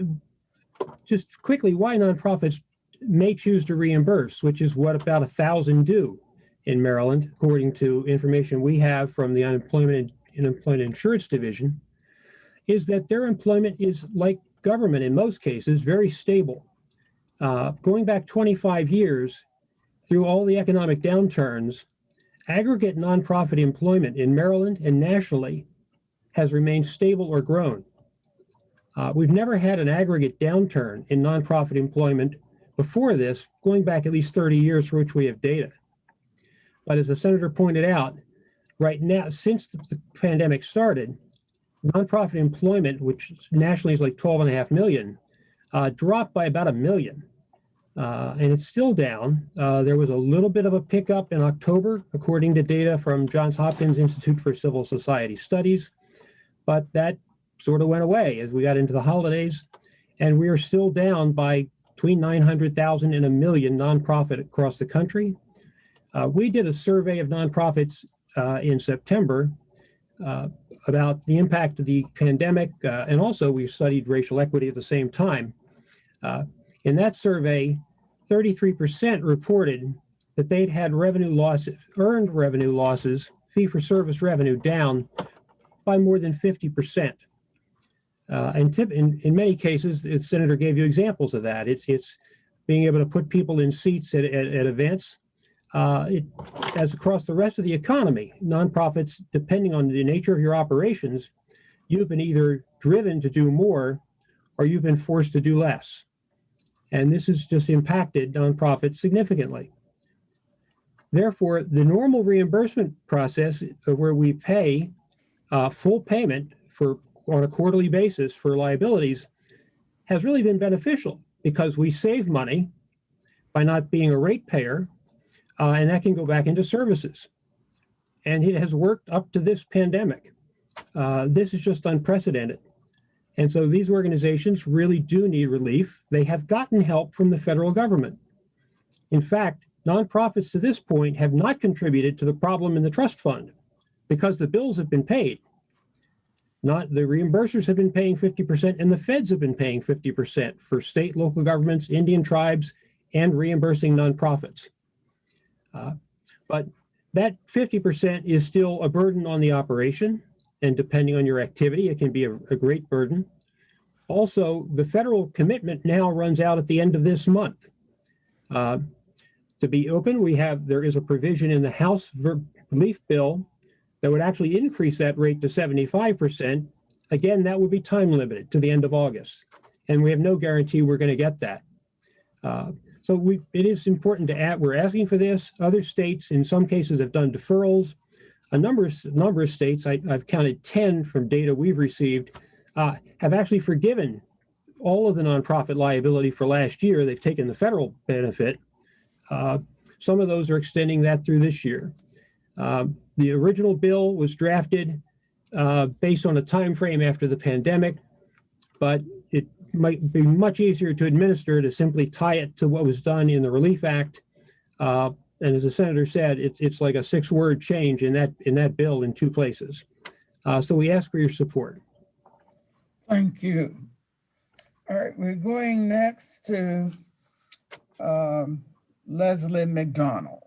nonprofits may choose to reimburse, which is what about 1,000 do in Maryland, according to information we have from the Unemployment Insurance Division, is that their employment is like government in most cases, very stable. Going back 25 years, through all the economic downturns, aggregate nonprofit employment in Maryland and nationally has remained stable or grown. We've never had an aggregate downturn in nonprofit employment before this, going back at least 30 years for which we have data. But as the senator pointed out, right now, since the pandemic started, nonprofit employment, which nationally is like 12.5 million, dropped by about 1 million. And it's still down. There was a little bit of a pickup in October, according to data from Johns Hopkins Institute for Civil Society Studies, but that sort of went away as we got into the holidays, and we are still down by between 900,000 and 1 million nonprofit across the country. We did a survey of nonprofits in September about the impact of the pandemic, and also we studied racial equity at the same time. In that survey, 33% reported that they'd had revenue losses, earned revenue losses, fee-for-service revenue down by more than 50%. And in many cases, the senator gave you examples of that. It's being able to put people in seats at events. As across the rest of the economy, nonprofits, depending on the nature of your operations, you've been either driven to do more or you've been forced to do less. And this has just impacted nonprofits significantly. Therefore, the normal reimbursement process where we pay full payment on a quarterly basis for liabilities has really been beneficial because we save money by not being a ratepayer, and that can go back into services. And it has worked up to this pandemic. This is just unprecedented. And so these organizations really do need relief. They have gotten help from the federal government. In fact, nonprofits to this point have not contributed to the problem in the trust fund because the bills have been paid. Not the reimbursers have been paying 50% and the feds have been paying 50% for state, local governments, Indian tribes, and reimbursing nonprofits. But that 50% is still a burden on the operation, and depending on your activity, it can be a great burden. Also, the federal commitment now runs out at the end of this month. To be open, there is a provision in the House relief bill that would actually increase that rate to 75%. Again, that would be time limited to the end of August. And we have no guarantee we're going to get that. So it is important to add, we're asking for this. Other states, in some cases, have done deferrals. a number of states, I've counted 10 from data we've received, have actually forgiven all of the nonprofit liability for last year. They've taken the federal benefit. Some of those are extending that through this year. The original bill was drafted based on a time frame after the pandemic, but it might be much easier to administer to simply tie it to what was done in the Relief Act. And as the senator said, it's like a 6-word change in that bill in 2 places. So we ask for your support. Thank you. All right, we're going next to Leslie McDonald.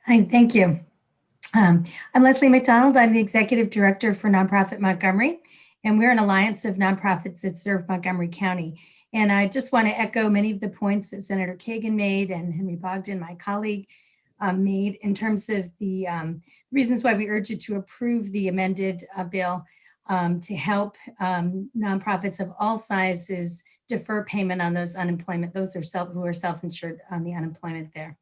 Hi, thank you. I'm Leslie McDonald. I'm the Executive Director for Nonprofit Montgomery, and we're an alliance of nonprofits that serve Montgomery County. And I just want to echo many of the points that Senator Kagan made and Henry Bogdan, my colleague, made in terms of the reasons why we urge you to approve the amended bill to help nonprofits of all sizes defer payment on those unemployment, those who are self-insured on the unemployment there.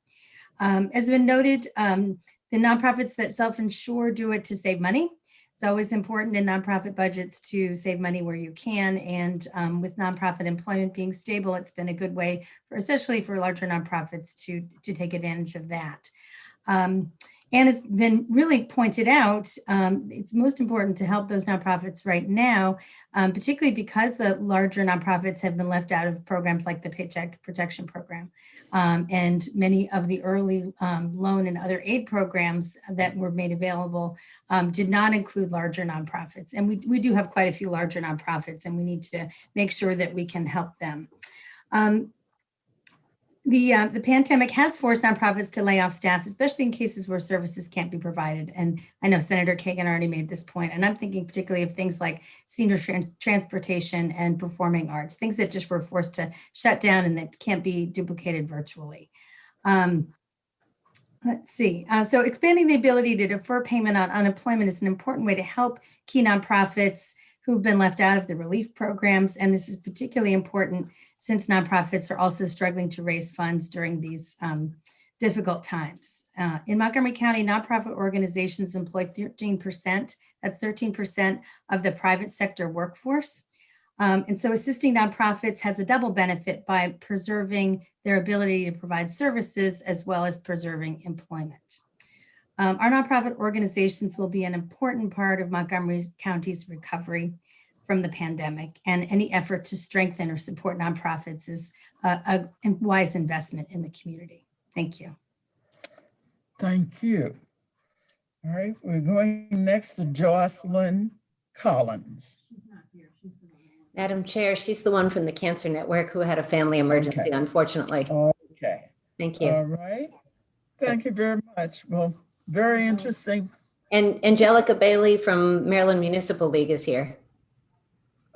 As has been noted, the nonprofits that self-insure do it to save money. It's always important in nonprofit budgets to save money where you can. And with nonprofit employment being stable, it's been a good way, especially for larger nonprofits, to take advantage of that. And it's been really pointed out, it's most important to help those nonprofits right now, particularly because the larger nonprofits have been left out of programs like the Paycheck Protection Program. And many of the early loan and other aid programs that were made available did not include larger nonprofits. And we do have quite a few larger nonprofits, and we need to make sure that we can help them. The pandemic has forced nonprofits to lay off staff, especially in cases where services can't be provided. And I know Senator Kagan already made this point, and I'm thinking particularly of things like senior transportation and performing arts, things that just were forced to shut down and that can't be duplicated virtually. Let's see. So expanding the ability to defer payment on unemployment is an important way to help key nonprofits who've been left out of the relief programs. And this is particularly important since nonprofits are also struggling to raise funds during these difficult times. In Montgomery County, nonprofit organizations employ 13%, that's 13% of the private sector workforce. And so assisting nonprofits has a double benefit by preserving their ability to provide services as well as preserving employment. Our nonprofit organizations will be an important part of Montgomery County's recovery from the pandemic, and any effort to strengthen or support nonprofits is a wise investment in the community. Thank you. Thank you. All right, we're going next to Jocelyn Collins. Madam Chair, she's the one from the Cancer Network who had a family emergency, Okay. Unfortunately. Okay. Thank you. All right. Thank you very much. Well, very interesting. And Angelica Bailey from Maryland Municipal League is here.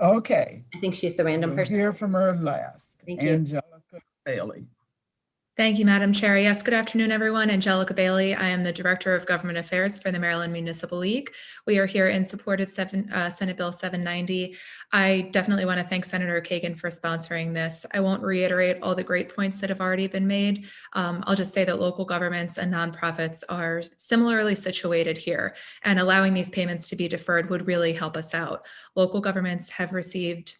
Okay. I think she's the random We'll person. hear from her last. Thank you. Angelica Bailey. Thank you, Madam Chair. Yes, good afternoon, everyone. Angelica Bailey. I am the Director of Government Affairs for the Maryland Municipal League. We are here in support of Senate Bill 790. I definitely want to thank Senator Kagan for sponsoring this. I won't reiterate all the great points that have already been made. I'll just say that local governments and nonprofits are similarly situated here, and allowing these payments to be deferred would really help us out. Local governments have received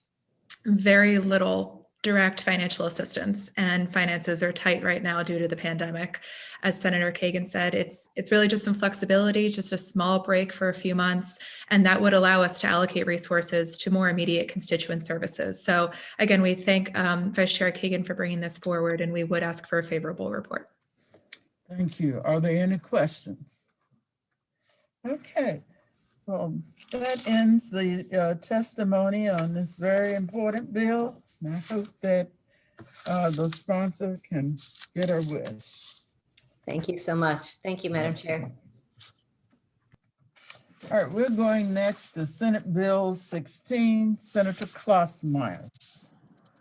very little direct financial assistance, and finances are tight right now due to the pandemic. As Senator Kagan said, it's really just some flexibility, just a small break for a few months, and that would allow us to allocate resources to more immediate constituent services. So again, we thank Vice Chair Kagan for bringing this forward, and we would ask for a favorable report. Thank you. Are there any questions? Okay. Well, that ends the testimony on this very important bill. And I hope that the sponsor can get her wish. Thank you so much. Thank you, Madam Chair. All right, we're going next to Senate Bill 16, Senator Klossmeyer.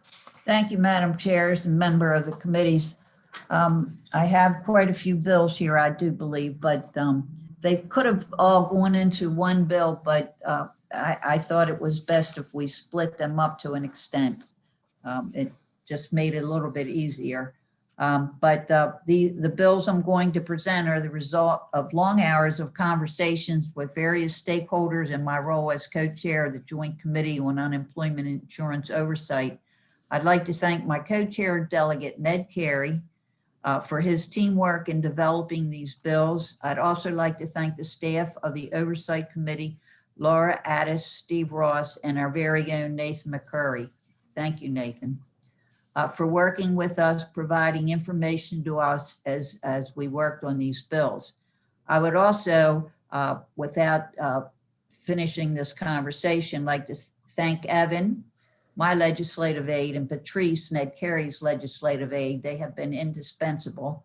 Thank you, Madam Chair, as a member of the committees. I have quite a few bills here, I do believe, but they could have all gone into one bill, but I thought it was best if we split them up to an extent. It just made it a little bit easier. But the bills I'm going to present are the result of long hours of conversations with various stakeholders in my role as co-chair of the Joint Committee on Unemployment Insurance Oversight. I'd like to thank my co-chair delegate, Ned Carey, for his teamwork in developing these bills. I'd also like to thank the staff of the Oversight Committee, Laura Addis, Steve Ross, and our very own Nathan McCurry. Thank you, Nathan, for working with us, providing information to us as we worked on these bills. I would also, without finishing this conversation, like to thank Evan, my legislative aide, and Patrice, Ned Carey's legislative aide. They have been indispensable.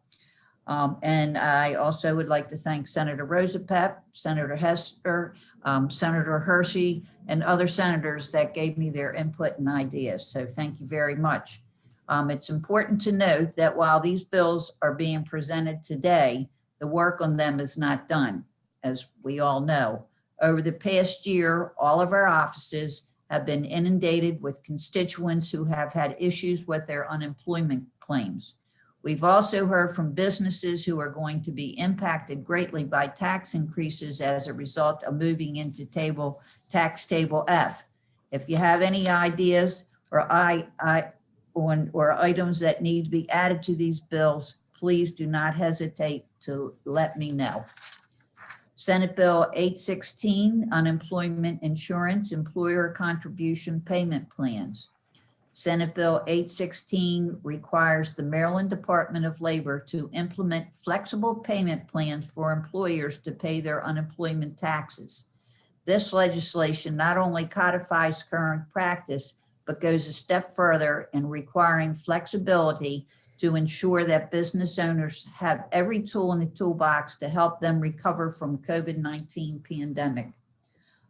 And I also would like to thank Senator Rosa Pepp, Senator Hester, Senator Hershey, and other senators that gave me their input and ideas. So thank you very much. It's important to note that while these bills are being presented today, the work on them is not done, as we all know. Over the past year, all of our offices have been inundated with constituents who have had issues with their unemployment claims. We've also heard from businesses who are going to be impacted greatly by tax increases as a result of moving into tax table F. If you have any ideas or items that need to be added to these bills, please do not hesitate to let me know. Senate Bill 816, Unemployment Insurance Employer Contribution Payment Plans. Senate Bill 816 requires the Maryland Department of Labor to implement flexible payment plans for employers to pay their unemployment taxes. This legislation not only codifies current practice, but goes a step further in requiring flexibility to ensure that business owners have every tool in the toolbox to help them recover from COVID-19 pandemic.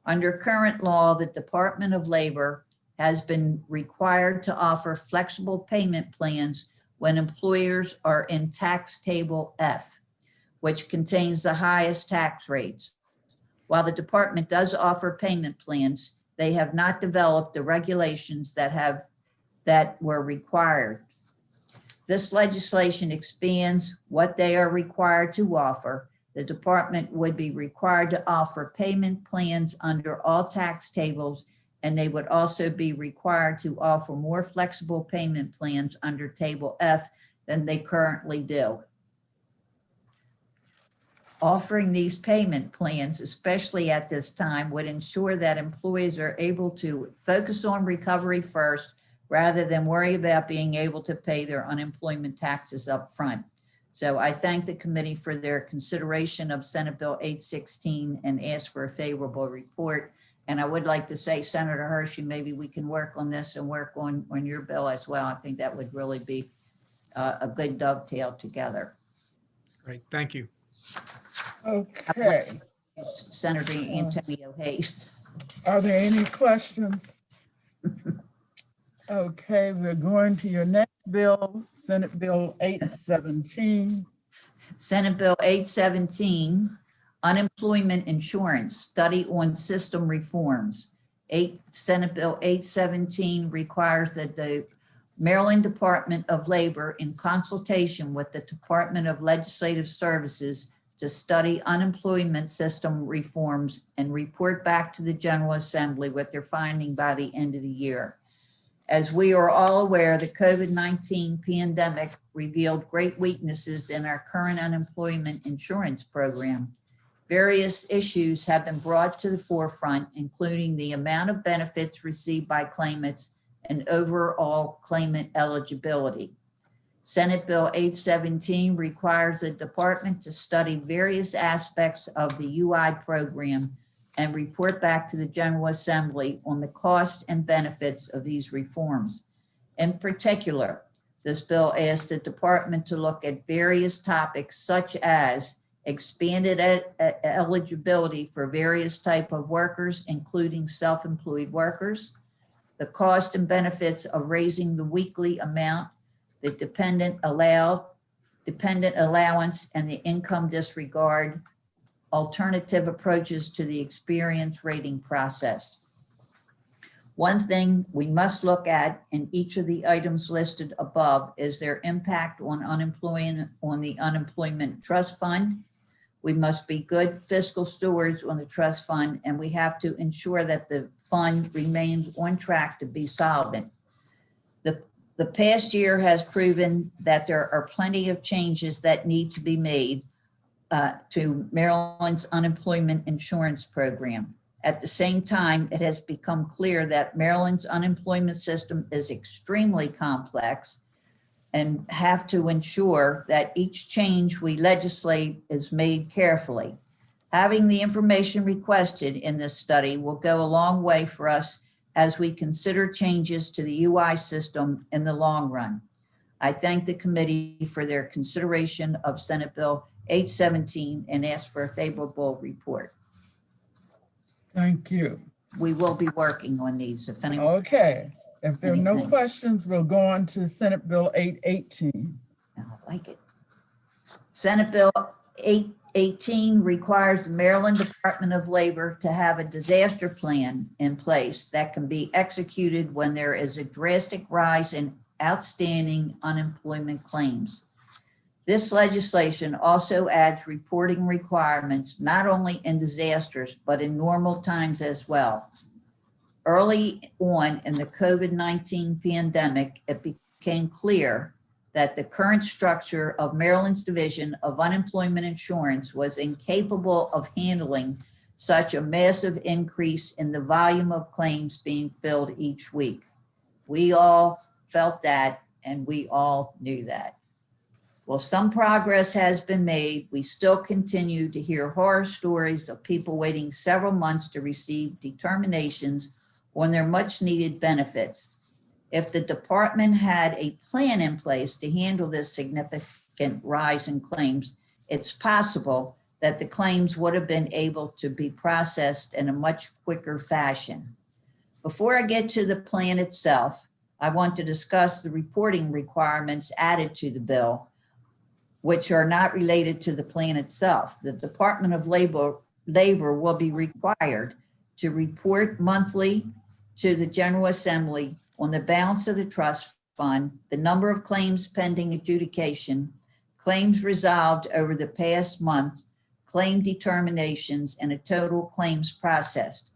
Under current law, the Department of Labor has been required to offer flexible payment plans when employers are in tax table F, which contains the highest tax rates. While the department does offer payment plans, they have not developed the regulations that were required. This legislation expands what they are required to offer. The department would be required to offer payment plans under all tax tables, and they would also be required to offer more flexible payment plans under Table F than they currently do. Offering these payment plans, especially at this time, would ensure that employees are able to focus on recovery first, rather than worry about being able to pay their unemployment taxes up front. So I thank the committee for their consideration of Senate Bill 816 and ask for a favorable report. And I would like to say, Senator Hershey, maybe we can work on this and work on your bill as well. I think that would really be a good dovetail together. Great, thank you. Okay. Senator Antonio Hayes. Are there any questions? Okay, we're going to your next bill, Senate Bill 817. Senate Bill 817, Unemployment Insurance, Study on System Reforms. Senate Bill 817 requires that the Maryland Department of Labor, in consultation with the Department of Legislative Services, to study unemployment system reforms and report back to the General Assembly what they're finding by the end of the year. As we are all aware, the COVID-19 pandemic revealed great weaknesses in our current unemployment insurance program. Various issues have been brought to the forefront, including the amount of benefits received by claimants and overall claimant eligibility. Senate Bill 817 requires the department to study various aspects of the UI program and report back to the General Assembly on the costs and benefits of these reforms. In particular, this bill asks the department to look at various topics such as expanded eligibility for various types of workers, including self-employed workers, the cost and benefits of raising the weekly amount, the dependent allowance, and the income disregard, alternative approaches to the experience rating process. One thing we must look at in each of the items listed above is their impact on the unemployment trust fund. We must be good fiscal stewards on the trust fund, and we have to ensure that the fund remains on track to be solvent. The past year has proven that there are plenty of changes that need to be made to Maryland's unemployment insurance program. At the same time, it has become clear that Maryland's unemployment system is extremely complex and have to ensure that each change we legislate is made carefully. Having the information requested in this study will go a long way for us as we consider changes to the UI system in the long run. I thank the committee for their consideration of Senate Bill 817 and ask for a favorable report. Thank you. We will be working on these. If anyone. Okay, if there are no Anything. questions, we'll go on to Senate Bill 818. I like it. Senate Bill 818 requires the Maryland Department of Labor to have a disaster plan in place that can be executed when there is a drastic rise in outstanding unemployment claims. This legislation also adds reporting requirements, not only in disasters, but in normal times as well. Early on in the COVID-19 pandemic, it became clear that the current structure of Maryland's Division of Unemployment Insurance was incapable of handling such a massive increase in the volume of claims being filled each week. We all felt that, and we all knew that. While some progress has been made, we still continue to hear horror stories of people waiting several months to receive determinations on their much needed benefits. If the department had a plan in place to handle this significant rise in claims, it's possible that the claims would have been able to be processed in a much quicker fashion. Before I get to the plan itself, I want to discuss the reporting requirements added to the bill, which are not related to the plan itself. The Department of Labor will be required to report monthly to the General Assembly on the balance of the trust fund, the number of claims pending adjudication, claims resolved over the past month, claim determinations, and a total claims processed.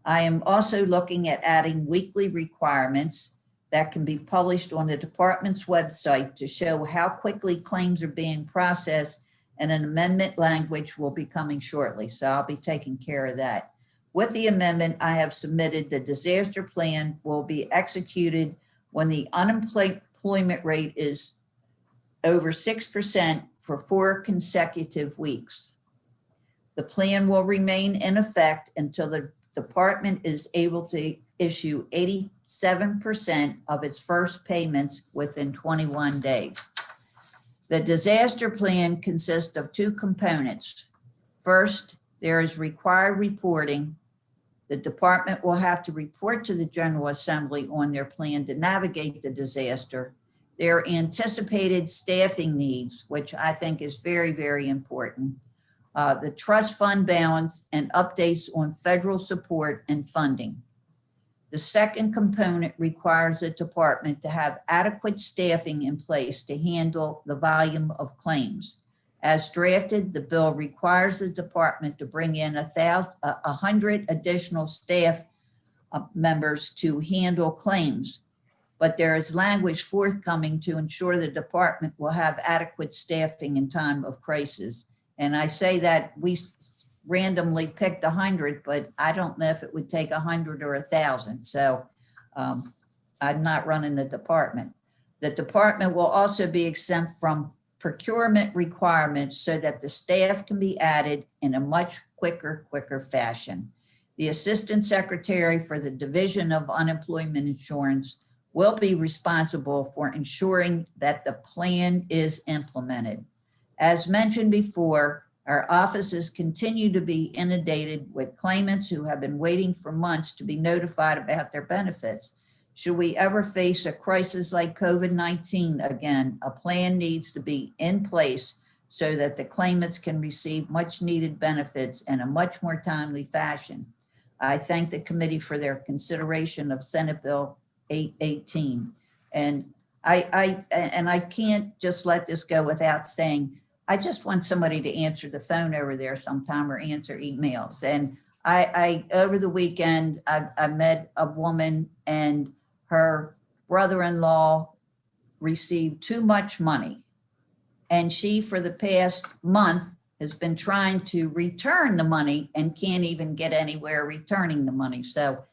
I am also looking at adding weekly requirements that can be published on the department's website to show how quickly claims are being processed, and an amendment language will be coming shortly. So I'll be taking care of that. With the amendment I have submitted, the disaster plan will be executed when the unemployment rate is over 6% for 4 consecutive weeks. The plan will remain in effect until the department is able to issue 87% of its first payments within 21 days. The disaster plan consists of 2 components. First, there is required reporting. The department will have to report to the General Assembly on their plan to navigate the disaster, their anticipated staffing needs, which I think is very, very important, the trust fund balance, and updates on federal support and funding. The second component requires the department to have adequate staffing in place to handle the volume of claims. As drafted, the bill requires the department to bring in 100 additional staff members to handle claims, but there is language forthcoming to ensure the department will have adequate staffing in time of crisis. And I say that we randomly picked 100, but I don't know if it would take 100 or 1,000. So I'm not running the department. The department will also be exempt from procurement requirements so that the staff can be added in a much quicker fashion. The Assistant Secretary for the Division of Unemployment Insurance will be responsible for ensuring that the plan is implemented. As mentioned before, our offices continue to be inundated with claimants who have been waiting for months to be notified about their benefits. Should we ever face a crisis like COVID-19 again, a plan needs to be in place so that the claimants can receive much needed benefits in a much more timely fashion. I thank the committee for their consideration of Senate Bill 818. And I can't just let this go without saying, I just want somebody to answer the phone over there sometime or answer emails. And I over the weekend, I met a woman and her brother-in-law received too much money. And she, for the past month, has been trying to return the money and can't even get anywhere returning the money. So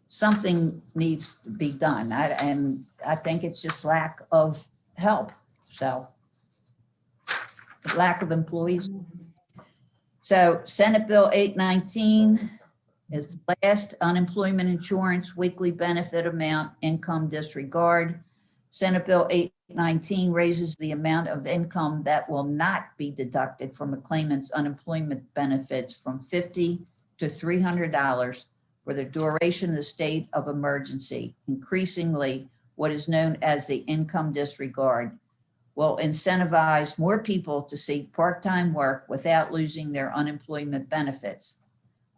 something needs to be done. And I think it's just lack of help. So lack of employees. So Senate Bill 819 is last, unemployment insurance, weekly benefit amount, income disregard. Senate Bill 819 raises the amount of income that will not be deducted from a claimant's unemployment benefits from $50 to $300 for the duration of the state of emergency. Increasingly, what is known as the income disregard will incentivize more people to seek part-time work without losing their unemployment benefits.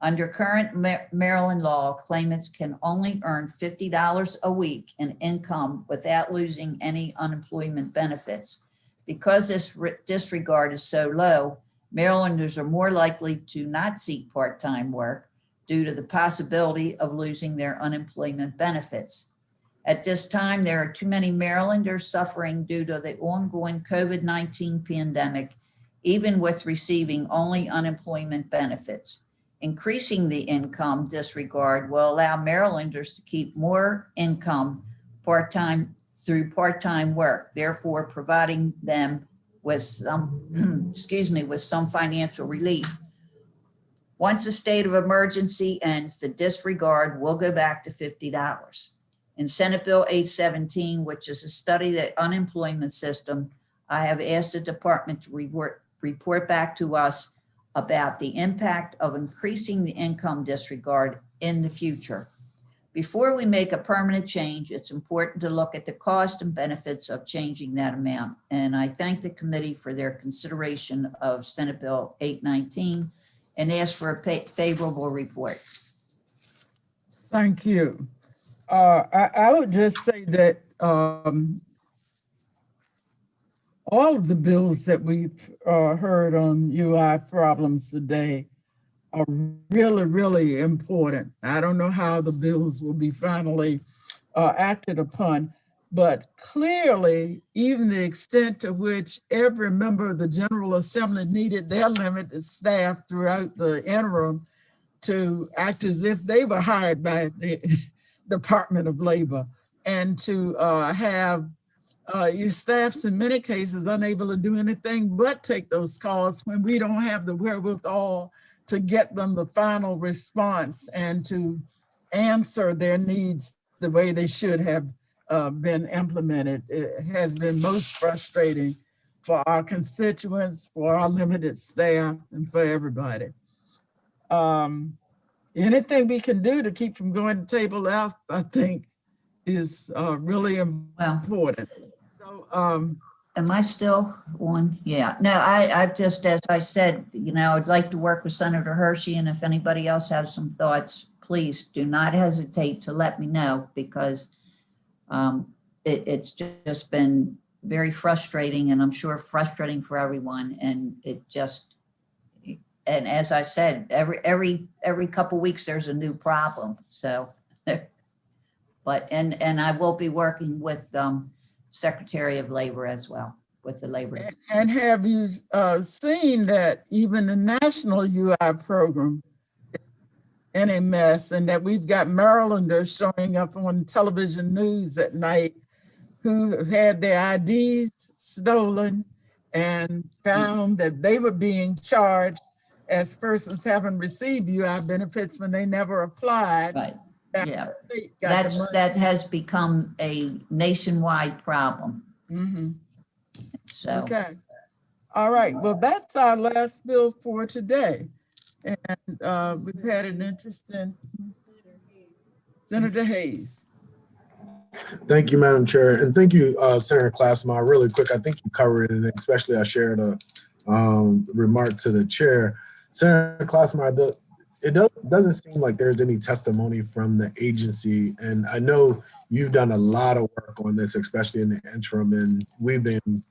Under current Maryland law, claimants can only earn $50 a week in income without losing any unemployment benefits. Because this disregard is so low, Marylanders are more likely to not seek part-time work due to the possibility of losing their unemployment benefits. At this time, there are too many Marylanders suffering due to the ongoing COVID-19 pandemic, even with receiving only unemployment benefits. Increasing the income disregard will allow Marylanders to keep more income part-time through part-time work, therefore providing them with some, with some financial relief. Once a state of emergency ends, the disregard will go back to $50. In Senate Bill 817, which is a study of the unemployment system, I have asked the department to report back to us about the impact of increasing the income disregard in the future. Before we make a permanent change, it's important to look at the cost and benefits of changing that amount. And I thank the committee for their consideration of Senate Bill 819 and ask for a favorable report. Thank you. I would just say that all of the bills that we've heard on UI problems today are really, really important. I don't know how the bills will be finally acted upon, but clearly, even the extent to which every member of the General Assembly needed their limited staff throughout the interim to act as if they were hired by the Department of Labor, and to have your staffs in many cases unable to do anything but take those calls when we don't have the wherewithal to get them the final response and to answer their needs the way they should have been implemented. It has been most frustrating for our constituents, for our limited staff, and for everybody. Anything we can do to keep from going to table F, I think, is really important. So, am I still on? Yeah, no, I just, as I said, I'd like to work with Senator Hershey, and if anybody else has some thoughts, please do not hesitate to let me know, because it's just been very frustrating, and I'm sure frustrating for everyone. And it just, and as I said, every couple weeks there's a new problem. So, but and I will be working with Secretary of Labor as well, with the labor. And have you seen that even the national UI program is in a mess, and that we've got Marylanders showing up on television news at night who have had their IDs stolen and found that they were being charged as persons having received UI benefits when they never applied. Right. Yeah, that has become a nationwide problem. Mm-hmm. So. Okay. All right. Well, that's our last bill for today. And we've had an interesting Senator Hayes. Thank you, Madam Chair. And thank you, Senator Klaesmeier. Really quick, I think you covered it, and especially I shared a remark to the chair. Senator Klaesmeier, it doesn't seem like there's any testimony from the agency. And I know you've done a lot of work on this, especially in the interim, and we've been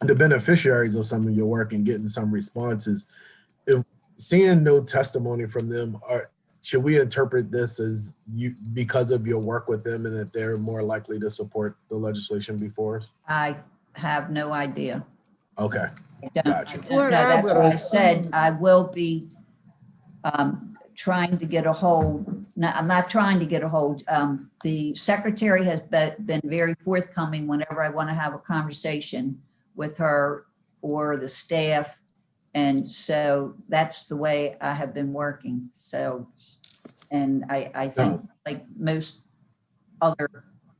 the beneficiaries of some of your work and getting some responses. If seeing no testimony from them, should we interpret this as you because of your work with them and that they're more likely to support the legislation before us? I have no idea. Okay. I don't Gotcha. know. That's why I said I will be trying to get a hold. No, I'm not trying to get a hold. The secretary has been very forthcoming whenever I want to have a conversation with her or the staff. And so that's the way I have been working. So, and I think like most other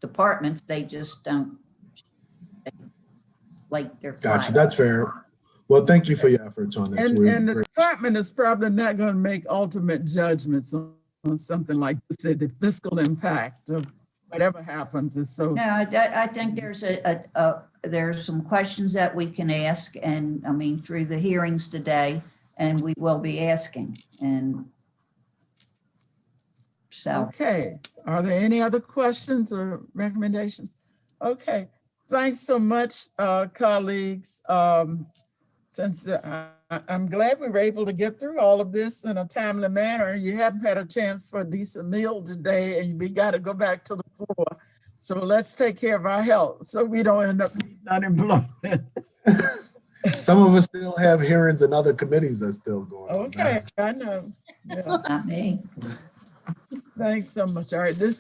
departments, they just don't like their. Gotcha. That's fair. Well, thank you for your efforts on this. And the department is probably not going to make ultimate judgments on something like this. The fiscal impact of whatever happens is so. No, I think there's some questions that we can ask, and I mean, through the hearings today, and we will be asking. And so. Okay. Are there any other questions or recommendations? Okay. Thanks so much, colleagues. Since I'm glad we were able to get through all of this in a timely manner. You haven't had a chance for a decent meal today, and we got to go back to the floor. So let's take care of our health so we don't end up being unemployed. Some of us still have hearings and other committees that's still going on. Okay, I know. Yeah. Not me. Thanks so much. All right, this is